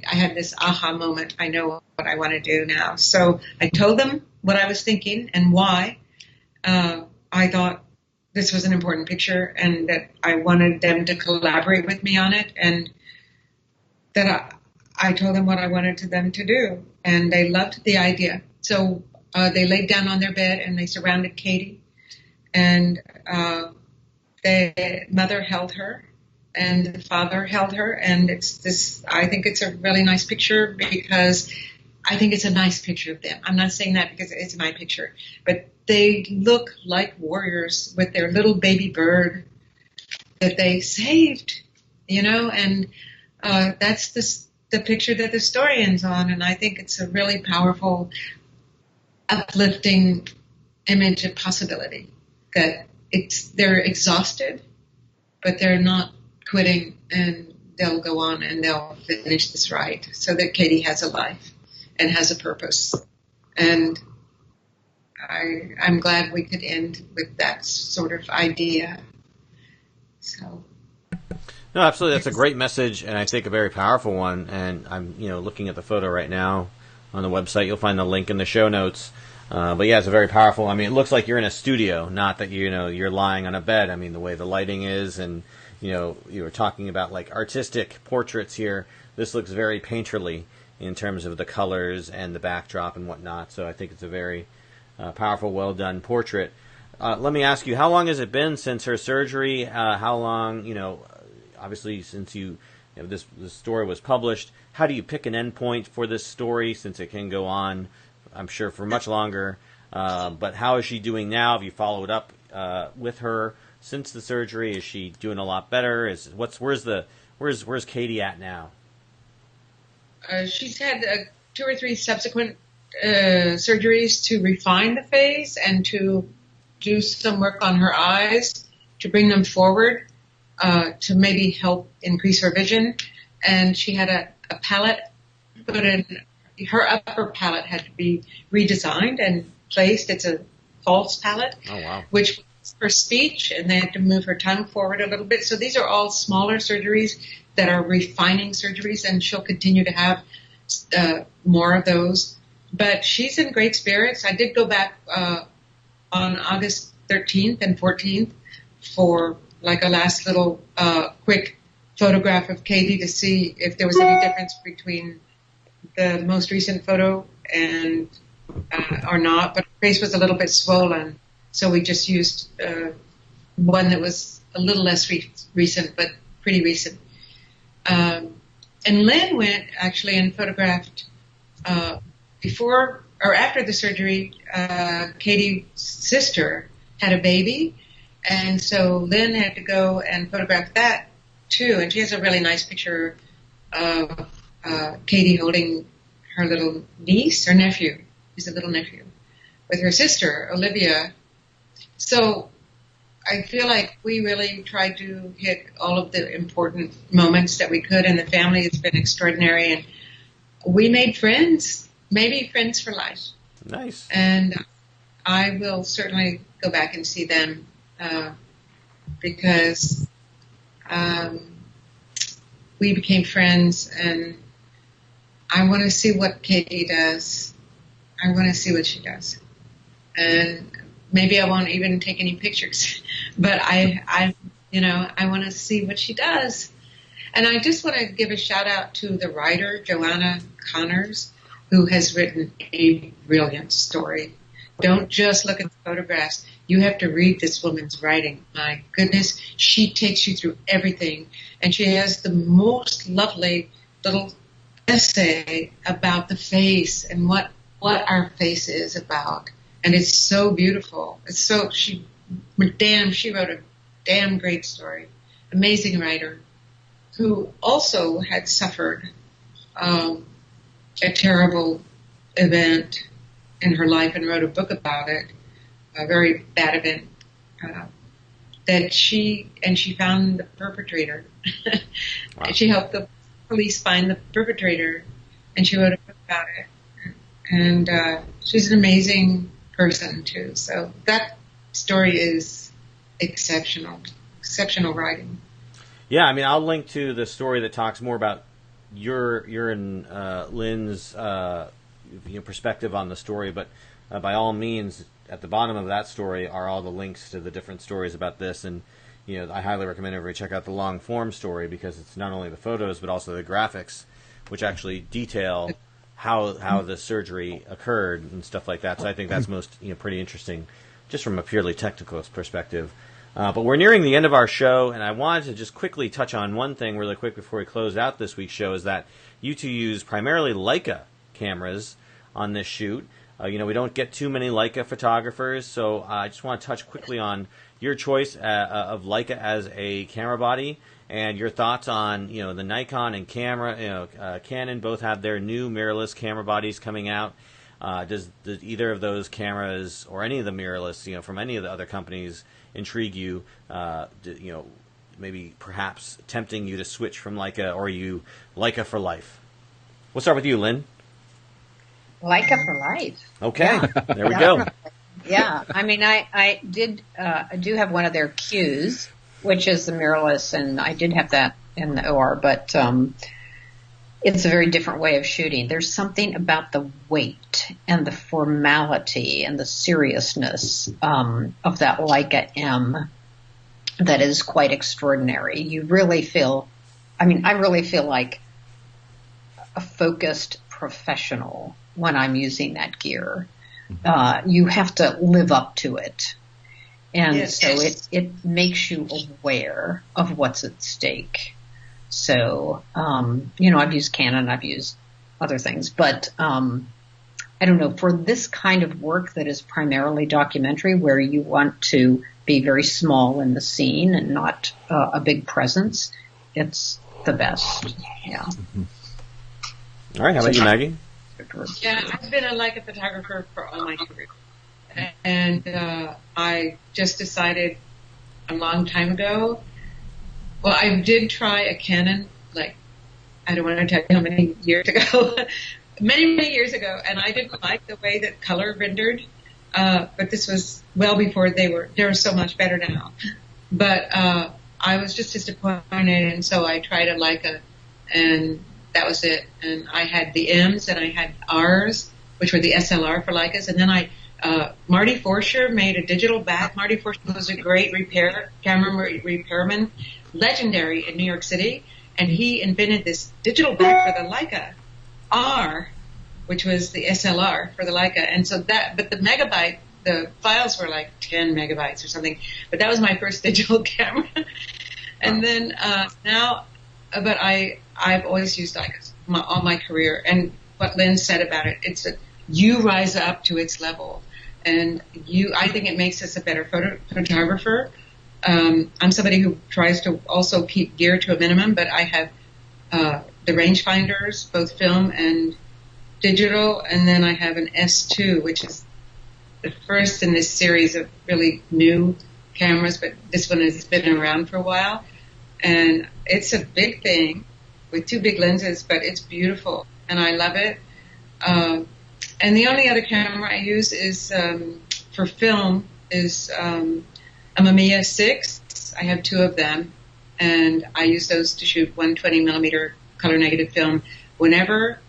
had this aha moment. I know what I want to do now. So I told them what I was thinking and why I thought this was an important picture, and that I wanted them to collaborate with me on it, and that I told them what I wanted them to do, and they loved the idea. So they laid down on their bed and they surrounded Katie, and the mother held her and the father held her, and I think it's a really nice picture because I think it's a nice picture of them. I'm not saying that because it's my picture, but they look like warriors with their little baby bird that they saved, and that's the picture that the story ends on, and I think it's a really powerful, uplifting image of possibility, that they're exhausted, but they're not quitting, and they'll go on and they'll finish this right, so that Katie has a life and has a purpose. And I'm glad we could end with that sort of idea. So. No, absolutely. That's a great message, and I think a very powerful one. And I'm, looking at the photo right now on the website. You'll find the link in the show notes. But yeah, it's a very powerful. I mean, it looks like you're in a studio, not that you're lying on a bed. I mean, the way the lighting is, and you were talking about like artistic portraits here. This looks very painterly in terms of the colors and the backdrop and whatnot. So I think it's a very powerful, well done portrait. Let me ask you, how long has it been since her surgery? How long, obviously, since this story was published, how do you pick an endpoint for this story, since it can go on, I'm sure, for much longer? But how is she doing now? Have you followed up with her since the surgery? Is she doing a lot better? Where's Katie at now? She's had 2 or 3 subsequent surgeries to refine the face and to do some work on her eyes to bring them forward. To maybe help increase her vision. And she had a palette put in. Her upper palette had to be redesigned and placed. It's a false palette, which was for speech, and they had to move her tongue forward a little bit. So these are all smaller surgeries that are refining surgeries, and she'll continue to have more of those. But she's in great spirits. I did go back on August 13th and 14th for like a last little quick photograph of Katie to see if there was any difference between the most recent photo and or not. But her face was a little bit swollen, so we just used one that was a little less recent, but pretty recent. And Lynn went actually and photographed before or after the surgery. Katie's sister had a baby. And so Lynn had to go and photograph that too. And she has a really nice picture of Katie holding her little niece or nephew. He's a little nephew. with her sister, Olivia. So I feel like we really tried to hit all of the important moments that we could, and the family has been extraordinary, and we made friends, maybe friends for life. Nice. And I will certainly go back and see them because we became friends, and I want to see what Katie does. I want to see what she does. And maybe I won't even take any pictures, but I want to see what she does. And I just want to give a shout out to the writer, Joanna Connors, who has written a brilliant story. Don't just look at the photographs. You have to read this woman's writing. My goodness, she takes you through everything. And she has the most lovely little essay about the face and what our face is about. And it's so beautiful. She wrote a damn great story. Amazing writer who also had suffered a terrible event in her life and wrote a book about it, a very bad event, that she found the perpetrator. Wow. She helped the police find the perpetrator, and she wrote a book about it. And she's an amazing person too. So that story is exceptional writing. Yeah, I mean, I'll link to the story that talks more about your and Lynn's perspective on the story, but by all means, at the bottom of that story are all the links to the different stories about this, and I highly recommend everybody check out the long form story because it's not only the photos but also the graphics, which actually detail how the surgery occurred and stuff like that. So I think that's most pretty interesting, just from a purely technical perspective. But we're nearing the end of our show, and I wanted to just quickly touch on one thing really quick before we close out this week's show, is that you two use primarily Leica cameras on this shoot. We don't get too many Leica photographers, so I just want to touch quickly on your choice of Leica as a camera body and your thoughts on, the Nikon and Canon both have their new mirrorless camera bodies coming out. Does either of those cameras or any of the mirrorless, from any of the other companies intrigue you? Maybe perhaps tempting you to switch from Leica, or are you Leica for life? We'll start with you, Lynn. Leica for life. Okay, yeah. There we go. Yeah, I mean, I do have one of their Qs, which is the mirrorless, and I did have that in the OR, but it's a very different way of shooting. There's something about the weight and the formality and the seriousness of that Leica M that is quite extraordinary. You really feel, I really feel like a focused professional when I'm using that gear. You have to live up to it. And yes. So it makes you aware of what's at stake. So, I've used Canon, I've used other things, but I don't know, for this kind of work that is primarily documentary, where you want to be very small in the scene and not a big presence, it's the best. Yeah. All right, how about you, Maggie? Yeah, I've been a Leica photographer for all my career. And I just decided a long time ago, well, I did try a Canon, I don't want to tell you how many years ago, many years ago, and I didn't like the way that color rendered, but this was well before they're so much better now. But I was just disappointed, and so I tried a Leica, and that was it. And I had the M's and I had R's, which were the SLR for Leicas, and then Marty Forscher made a digital back. Marty Forscher was a great camera repairman, legendary in New York City, and he invented this digital back for the Leica R, which was the SLR for the Leica. And so but the files were like 10 megabytes or something. But that was my first digital camera. And then but I've always used Leicas all my career. And what Lynn said about it, it's that you rise up to its level. And I think it makes us a better photographer. I'm somebody who tries to also keep gear to a minimum, but I have the rangefinders, both film and digital, and then I have an S2, which is the first in this series of really new cameras, but this one has been around for a while. And it's a big thing with 2 big lenses, but it's beautiful, and I love it. And the only other camera I use is for film is a Mamiya 6. I have 2 of them, and I use those to shoot 120 millimeter color negative film whenever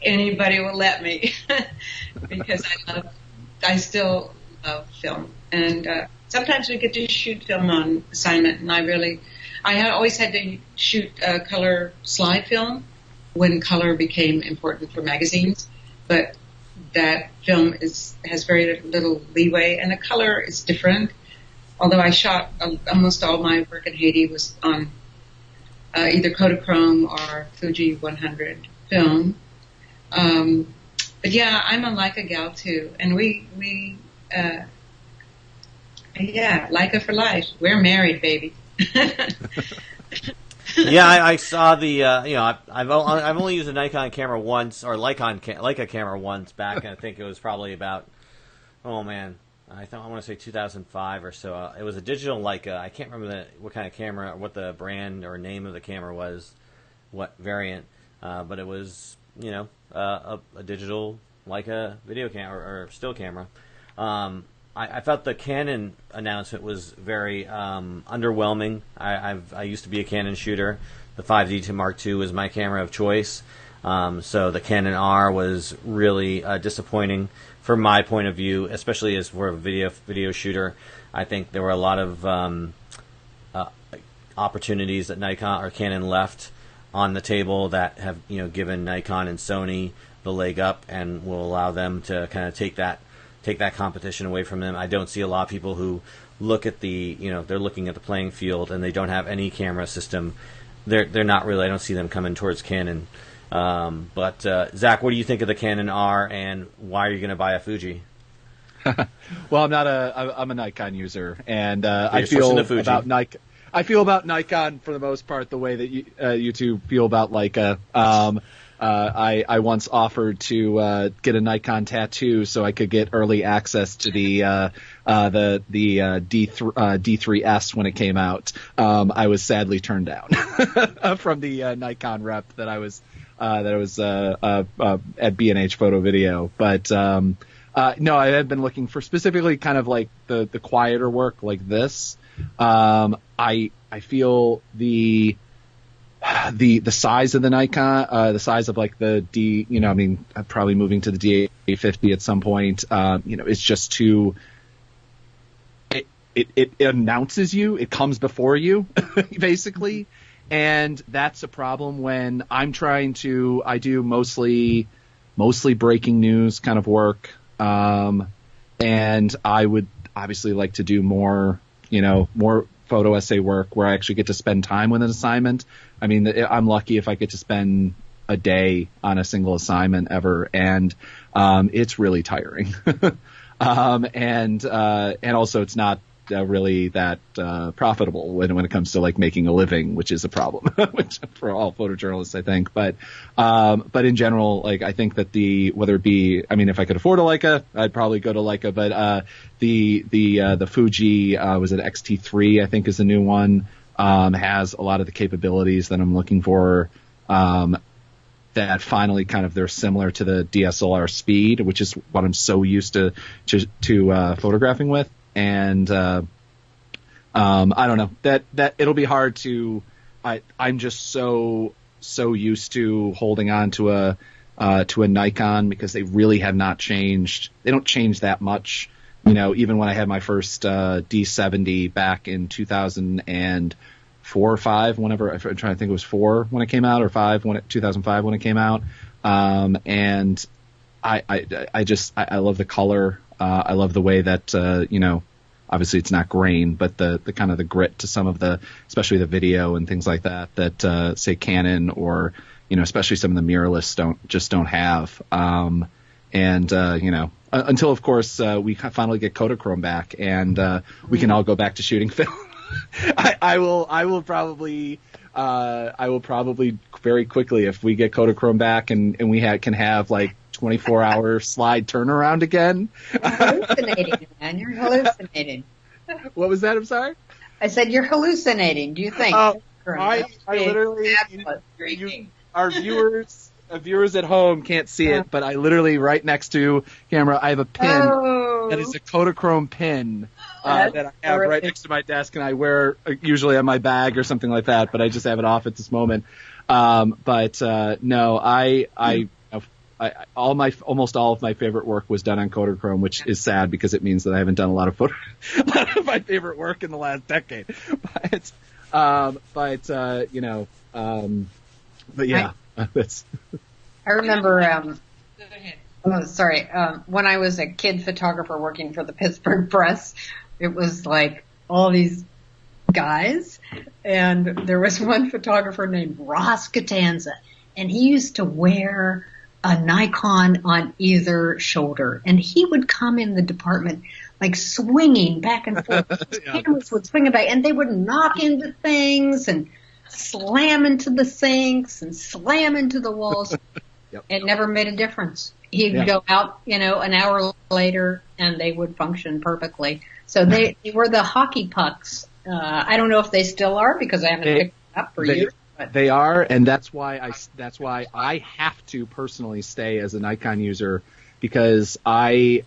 anybody will let me, because I still love film. And sometimes we get to shoot film on assignment, and I had always had to shoot color slide film when color became important for magazines, but that film has very little leeway, and the color is different. Although I shot almost all my work in Haiti was on either Kodachrome or Fuji 100 film. But yeah, I'm a Leica gal too, and Leica for life. We're married, baby. Yeah, I saw the. I've only used a Nikon camera once, or Leica camera once back, and I think it was probably about. Oh man, I want to say 2005 or so. It was a digital Leica. I can't remember what kind of camera, or what the brand or name of the camera was, what variant, but it was a digital Leica video camera or still camera. I felt the Canon announcement was very underwhelming. I used to be a Canon shooter. The 5D Mark II was my camera of choice. So the Canon R was really disappointing from my point of view, especially as for a video shooter. I think there were a lot of opportunities that Nikon or Canon left on the table that have given Nikon and Sony the leg up and will allow them to kind of take that competition away from them. I don't see a lot of people who look at they're looking at the playing field and they don't have any camera system. They're not really. I don't see them coming towards Canon. But Zach, what do you think of the Canon R, and why are you going to buy a Fuji? Well, I'm a Nikon user, and I feel about Nikon. I feel about Nikon for the most part the way that you two feel about Leica. I once offered to get a Nikon tattoo so I could get early access to the D3S when it came out. I was sadly turned down from the Nikon rep that I was at B&H Photo Video. But no, I had been looking for specifically kind of like the quieter work like this. I feel the size of the Nikon, the size of like the D, I'm probably moving to the D850 at some point. It's just too. It announces you. It comes before you, basically, and that's a problem when I'm trying to. I do mostly breaking news kind of work, and I would obviously like to do more photo essay work where I actually get to spend time with an assignment. I mean, I'm lucky if I get to spend a day on a single assignment ever, and it's really tiring. And also it's not really that profitable when it comes to like making a living, which is a problem which for all photojournalists, I think. But in general, like I think that whether it be, if I could afford a Leica, I'd probably go to Leica. But the Fuji was it XT3, I think is the new one, has a lot of the capabilities that I'm looking for. That finally kind of they're similar to the DSLR speed, which is what I'm so used to photographing with. And I don't know that it'll be hard to. I'm just so used to holding on to a Nikon because they really have not changed. They don't change that much. Even when I had my first D70 back in 2004 or 5, whenever I'm trying to think it was 4 when it came out or 2005 when it came out. And I love the color. I love the way that, obviously it's not grain, but the kind of the grit to some of especially the video and things like that, say Canon or, especially some of the mirrorless don't have. Until of course, we finally get Kodachrome back and, we can all go back to shooting film. I will probably very quickly, if we get Kodachrome back and we can have like 24-hour slide turnaround again. You're hallucinating, man. You're hallucinating. What was that? I'm sorry? I said you're hallucinating. Do you think? I literally, our viewers at home can't see it, but I literally right next to camera, I have a pin that is a Kodachrome pin that I have right next to my desk, and I wear usually on my bag or something like that, but I just have it off at this moment. No, almost all of my favorite work was done on Kodachrome, which is sad because it means that I haven't done a lot of my favorite work in the last decade. But yeah, that's. I remember. Go ahead. Oh, sorry. When I was a kid photographer working for the Pittsburgh Press, it was like all these guys, and there was one photographer named Ross Catanza, and he used to wear a Nikon on either shoulder, and he would come in the department like swinging back and forth. His cameras would swing back, and they would knock into things and slam into the sinks and slam into the walls. It never made a difference. He'd go out, an hour later, and they would function perfectly. So they were the hockey pucks. I don't know if they still are because I haven't picked them up for years. But. They are, and that's why I have to personally stay as a Nikon user, because my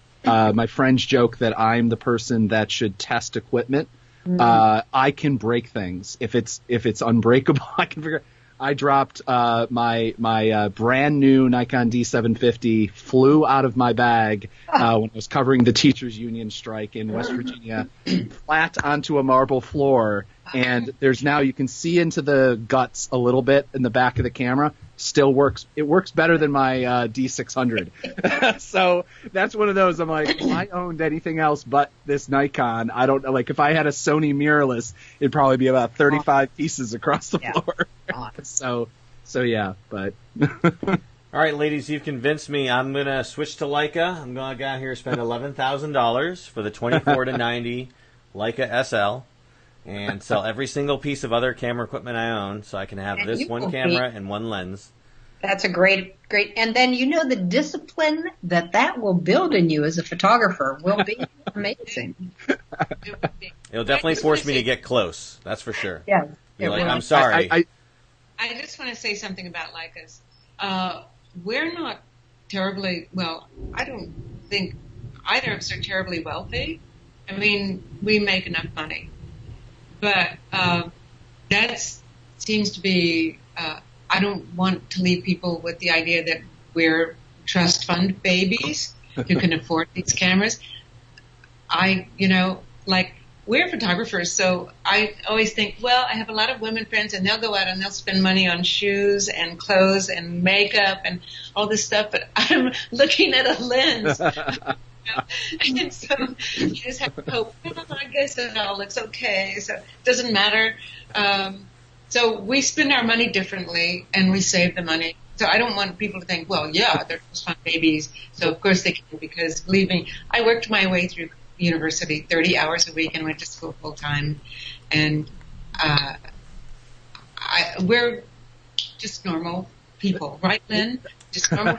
friends joke that I'm the person that should test equipment. I can break things if it's unbreakable. I can figure. I dropped my brand new Nikon D750, flew out of my bag when I was covering the teachers union strike in West Virginia, flat onto a marble floor, and you can see into the guts a little bit in the back of the camera. Still works. It works better than my D600. So that's one of those. I'm like, if I owned anything else but this Nikon, I don't know. Like if I had a Sony mirrorless, it'd probably be about 35 pieces across the floor. So yeah, but. All right, ladies, you've convinced me. I'm gonna switch to Leica. I'm gonna go out here and spend $11,000 for the 24-90 Leica SL. And sell every single piece of other camera equipment I own, so I can have this one camera and one lens. That's a great, and then the discipline that will build in you as a photographer will be amazing. It'll definitely force me to get close. That's for sure. Yeah. I'm sorry. I just want to say something about Leicas. We're not terribly well. I don't think either of us are terribly wealthy. I mean, we make enough money. But that seems to be, I don't want to leave people with the idea that we're trust fund babies who can afford these cameras. We're photographers, so I always think, well, I have a lot of women friends, and they'll go out and they'll spend money on shoes and clothes and makeup and all this stuff, but I'm looking at a lens. And so you just have to hope, I guess it all looks okay, so it doesn't matter. So we spend our money differently, and we save the money. So I don't want people to think, well, yeah, they're just fun babies, so of course they can, because believe me, I worked my way through university 30 hours a week and went to school full time, and we're just normal people, right, Lynn? Just normal.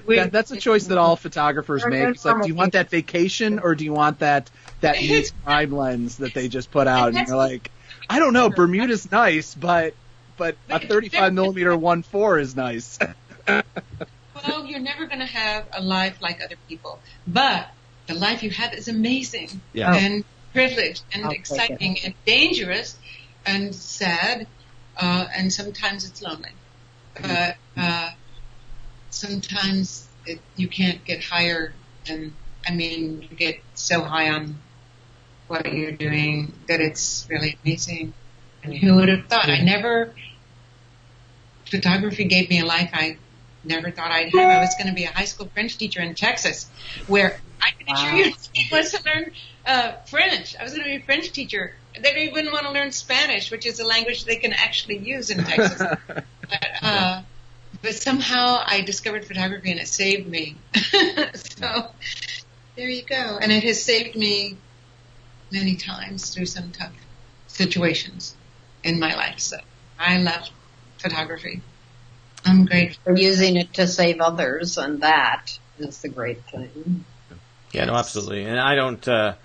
That's a choice that all photographers make. It's like, do you want that vacation or do you want that neat prime lens that they just put out? And you're like, I don't know. Bermuda's nice, but a 35 millimeter 1.4 is nice. Well, you're never going to have a life like other people, but the life you have is amazing and privileged and exciting and dangerous and sad, and sometimes it's lonely. But sometimes you can't get higher than, you get so high on what you're doing that it's really amazing. And who would have thought? Photography gave me a life I never thought I'd have. I was going to be a high school French teacher in Texas, where I can assure you wants to learn French. I was going to be a French teacher. They wouldn't want to learn Spanish, which is a language they can actually use in Texas. But somehow I discovered photography and it saved me. So there you go. And it has saved me many times through some tough situations in my life. So I love photography. I'm grateful. for using it to save others, and that is the great thing. Yeah, no, absolutely. And I don't,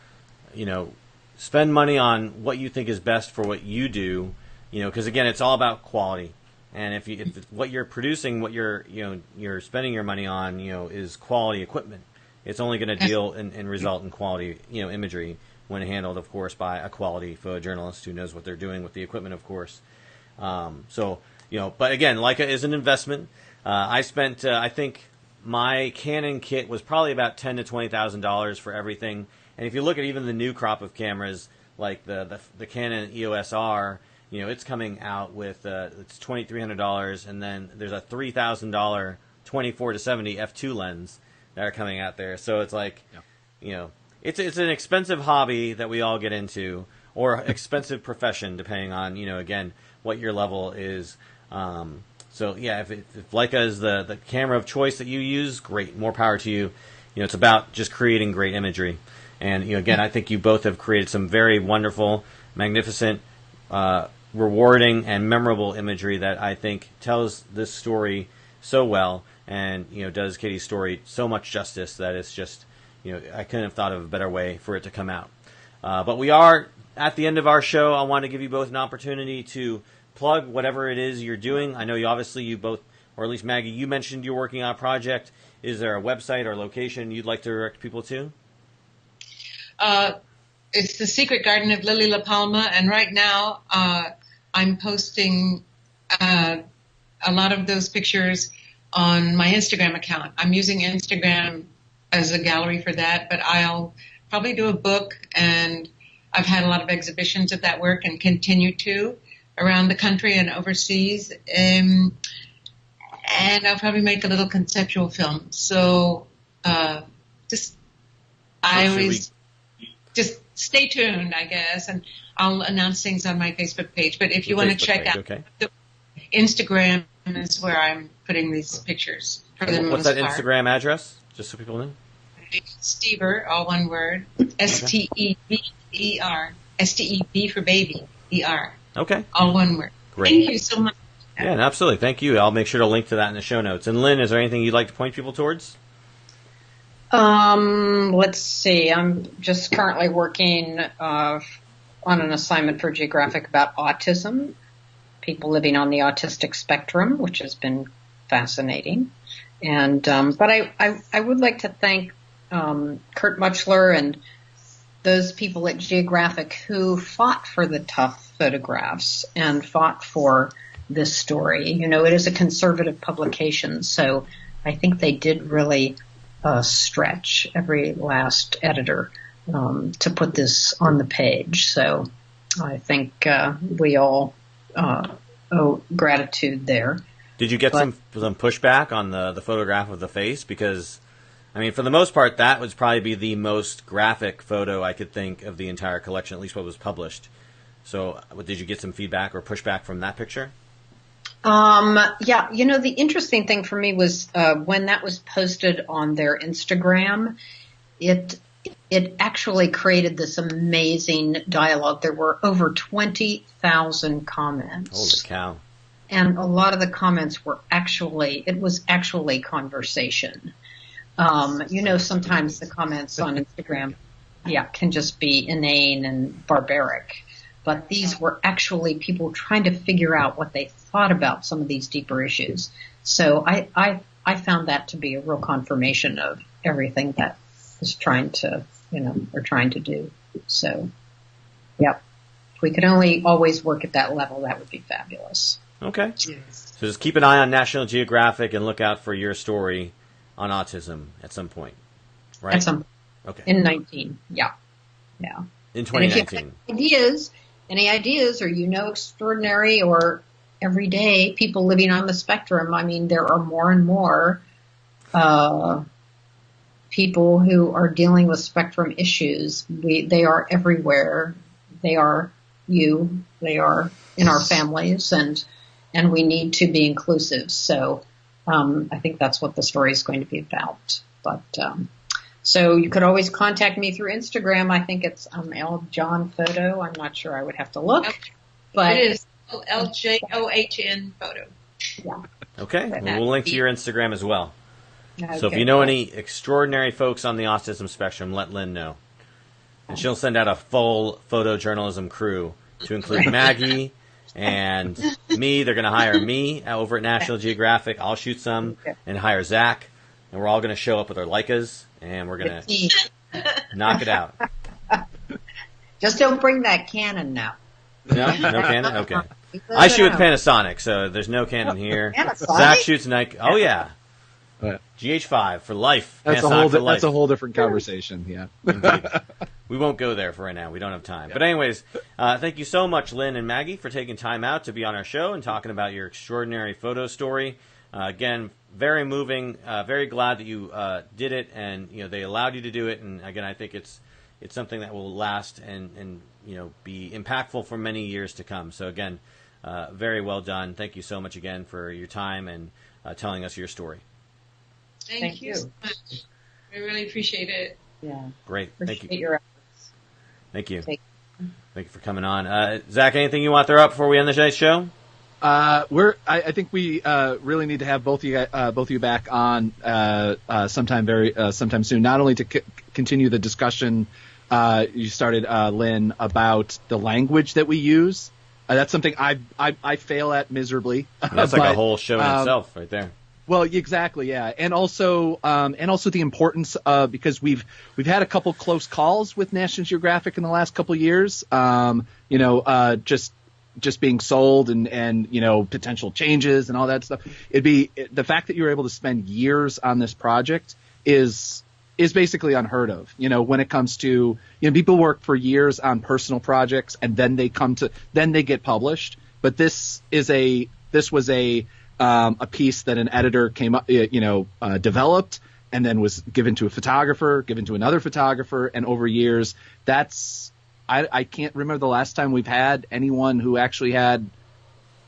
spend money on what you think is best for what you do, because again, it's all about quality. And if what you're producing, what you're spending your money on, is quality equipment, it's only going to deal and result in quality, imagery when handled, of course, by a quality photojournalist who knows what they're doing with the equipment, of course. But again, Leica is an investment. I spent, I think, my Canon kit was probably about $10,000 to $20,000 for everything. And if you look at even the new crop of cameras, like the Canon EOS R, it's coming out with it's $2,300, and then there's a $3,000 24 to 70 f2 lens that are coming out there. So it's like, it's an expensive hobby that we all get into, or expensive profession, depending on again what your level is. So yeah, if Leica is the camera of choice that you use, great, more power to you. It's about just creating great imagery. And again, I think you both have created some very wonderful, magnificent, rewarding, and memorable imagery that I think tells this story so well, and does Katie's story so much justice that it's just I couldn't have thought of a better way for it to come out. But we are at the end of our show. I want to give you both an opportunity to plug whatever it is you're doing. I know you both, or at least Maggie, you mentioned you're working on a project. Is there a website or location you'd like to direct people to? It's The Secret Garden of Lily La Palma, and right now I'm posting a lot of those pictures on my Instagram account. I'm using Instagram as a gallery for that, but I'll probably do a book, and I've had a lot of exhibitions of that work and continue to around the country and overseas. And I'll probably make a little conceptual film. So just stay tuned, I guess, and I'll announce things on my Facebook page. But if you want to check out Instagram, is where I'm putting these pictures. What's that Instagram address? Just so people know. Stever, all one word. Stever. STEB for baby. ER. Okay. All one word. Great. Thank you so much. Yeah, absolutely. Thank you. I'll make sure to link to that in the show notes. And Lynn, is there anything you'd like to point people towards? Let's see. I'm just currently working on an assignment for Geographic about autism, people living on the autistic spectrum, which has been fascinating. And but I would like to thank Kurt Muchler and those people at Geographic who fought for the tough photographs and fought for this story. It is a conservative publication, so I think they did really stretch every last editor to put this on the page. So I think we all owe gratitude there. Did you get some pushback on the photograph of the face? Because, I mean, for the most part, that would probably be the most graphic photo I could think of the entire collection, at least what was published. So did you get some feedback or pushback from that picture? Yeah, the interesting thing for me was when that was posted on their Instagram, it actually created this amazing dialogue. There were over 20,000 comments. Holy cow. And a lot of the comments were actually conversation. Sometimes the comments on Instagram, can just be inane and barbaric. But these were actually people trying to figure out what they thought about some of these deeper issues. So I found that to be a real confirmation of everything that is trying to do. So, if we could only always work at that level, that would be fabulous. Okay. Yes. So just keep an eye on National Geographic and look out for your story on autism at some point, right? At some point. Okay. In 19, yeah. In 2019. And if you have any ideas, or extraordinary or everyday people living on the spectrum, I mean, there are more and more people who are dealing with spectrum issues. They are everywhere. They are they are in our families, and we need to be inclusive. So I think that's what the story is going to be about. But so you could always contact me through Instagram. I think it's L John Photo. I'm not sure. I would have to look. But it is LJOHN Photo. Yeah. Okay, well, we'll link to your Instagram as well. Okay. So if you know any extraordinary folks on the autism spectrum, let Lynn know. And she'll send out a full photojournalism crew to include Maggie and me. They're going to hire me over at National Geographic. I'll shoot some and hire Zach. And we're all going to show up with our Leicas, and we're going to knock it out. Just don't bring that Canon now. No Canon? Okay. I shoot with Panasonic, so there's no Canon here. Panasonic? Zach shoots Nikon. Oh, yeah. GH5 for life. That's a whole different conversation, yeah. Indeed. We won't go there for right now. We don't have time. But anyways, thank you so much, Lynn and Maggie, for taking time out to be on our show and talking about your extraordinary photo story. Again, very moving. Very glad that you did it, and they allowed you to do it. And again, I think it's something that will last and be impactful for many years to come. So again, very well done. Thank you so much again for your time and telling us your story. Thank you so much. I really appreciate it. Yeah. Great. Appreciate Thank you. your efforts. Thank you. Thank you for coming on. Zach, anything you want to throw up before we end the show? I think we really need to have both of you back on sometime soon. Not only to continue the discussion you started, Lynn, about the language that we use. That's something I fail at miserably. That's like a whole show in itself, right there. Well, exactly, yeah, and also the importance of, because we've had a couple close calls with National Geographic in the last couple of years. Just being sold and potential changes and all that stuff. The fact that you were able to spend years on this project is basically unheard of. When it comes to people work for years on personal projects and then they get published. But this was a piece that an editor came up, developed, and then was given to a photographer, given to another photographer, and over years, I can't remember the last time we've had anyone who actually had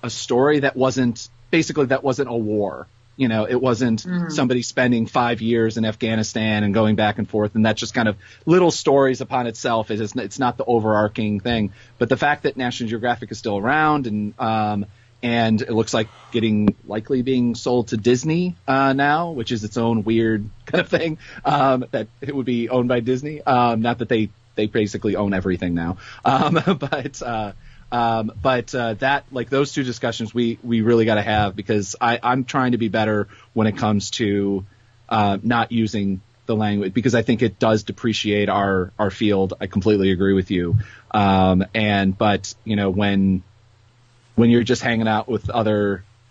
a story that wasn't a war. It wasn't somebody spending 5 years in Afghanistan and going back and forth, and that's just kind of little stories upon itself. It's not the overarching thing. But the fact that National Geographic is still around and it looks like likely being sold to Disney now, which is its own weird kind of thing, that it would be owned by Disney. Not that they basically own everything now. But that, like, those two discussions we really got to have, because I'm trying to be better when it comes to not using the language, because I think it does depreciate our field. I completely agree with you. But when you're just hanging out with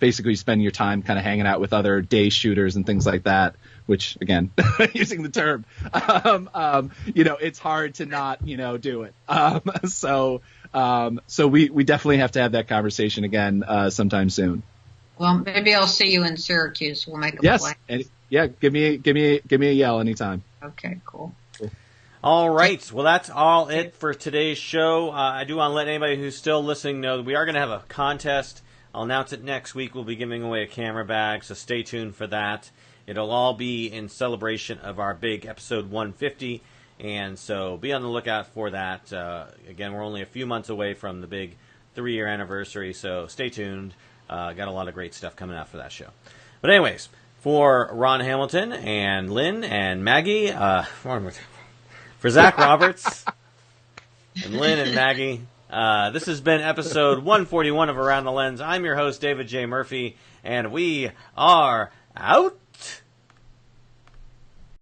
basically spending your time kind of hanging out with other day shooters and things like that, which, again, using the term, it's hard to not, do it. So we definitely have to have that conversation again sometime soon. Well, maybe I'll see you in Syracuse. We'll make a plan. Yeah, give me a yell anytime. Okay, cool. All right. Well, that's all it for today's show. I do want to let anybody who's still listening know that we are going to have a contest. I'll announce it next week. We'll be giving away a camera bag, so stay tuned for that. It'll all be in celebration of our big episode 150, and so be on the lookout for that. Again, we're only a few months away from the big 3-year anniversary, so stay tuned. Got a lot of great stuff coming out for that show. But anyways, for Ron Hamilton and Lynn and Maggie, for Zach Roberts and Lynn and Maggie, this has been episode 141 of Around the Lens. I'm your host, David J. Murphy, and we are out.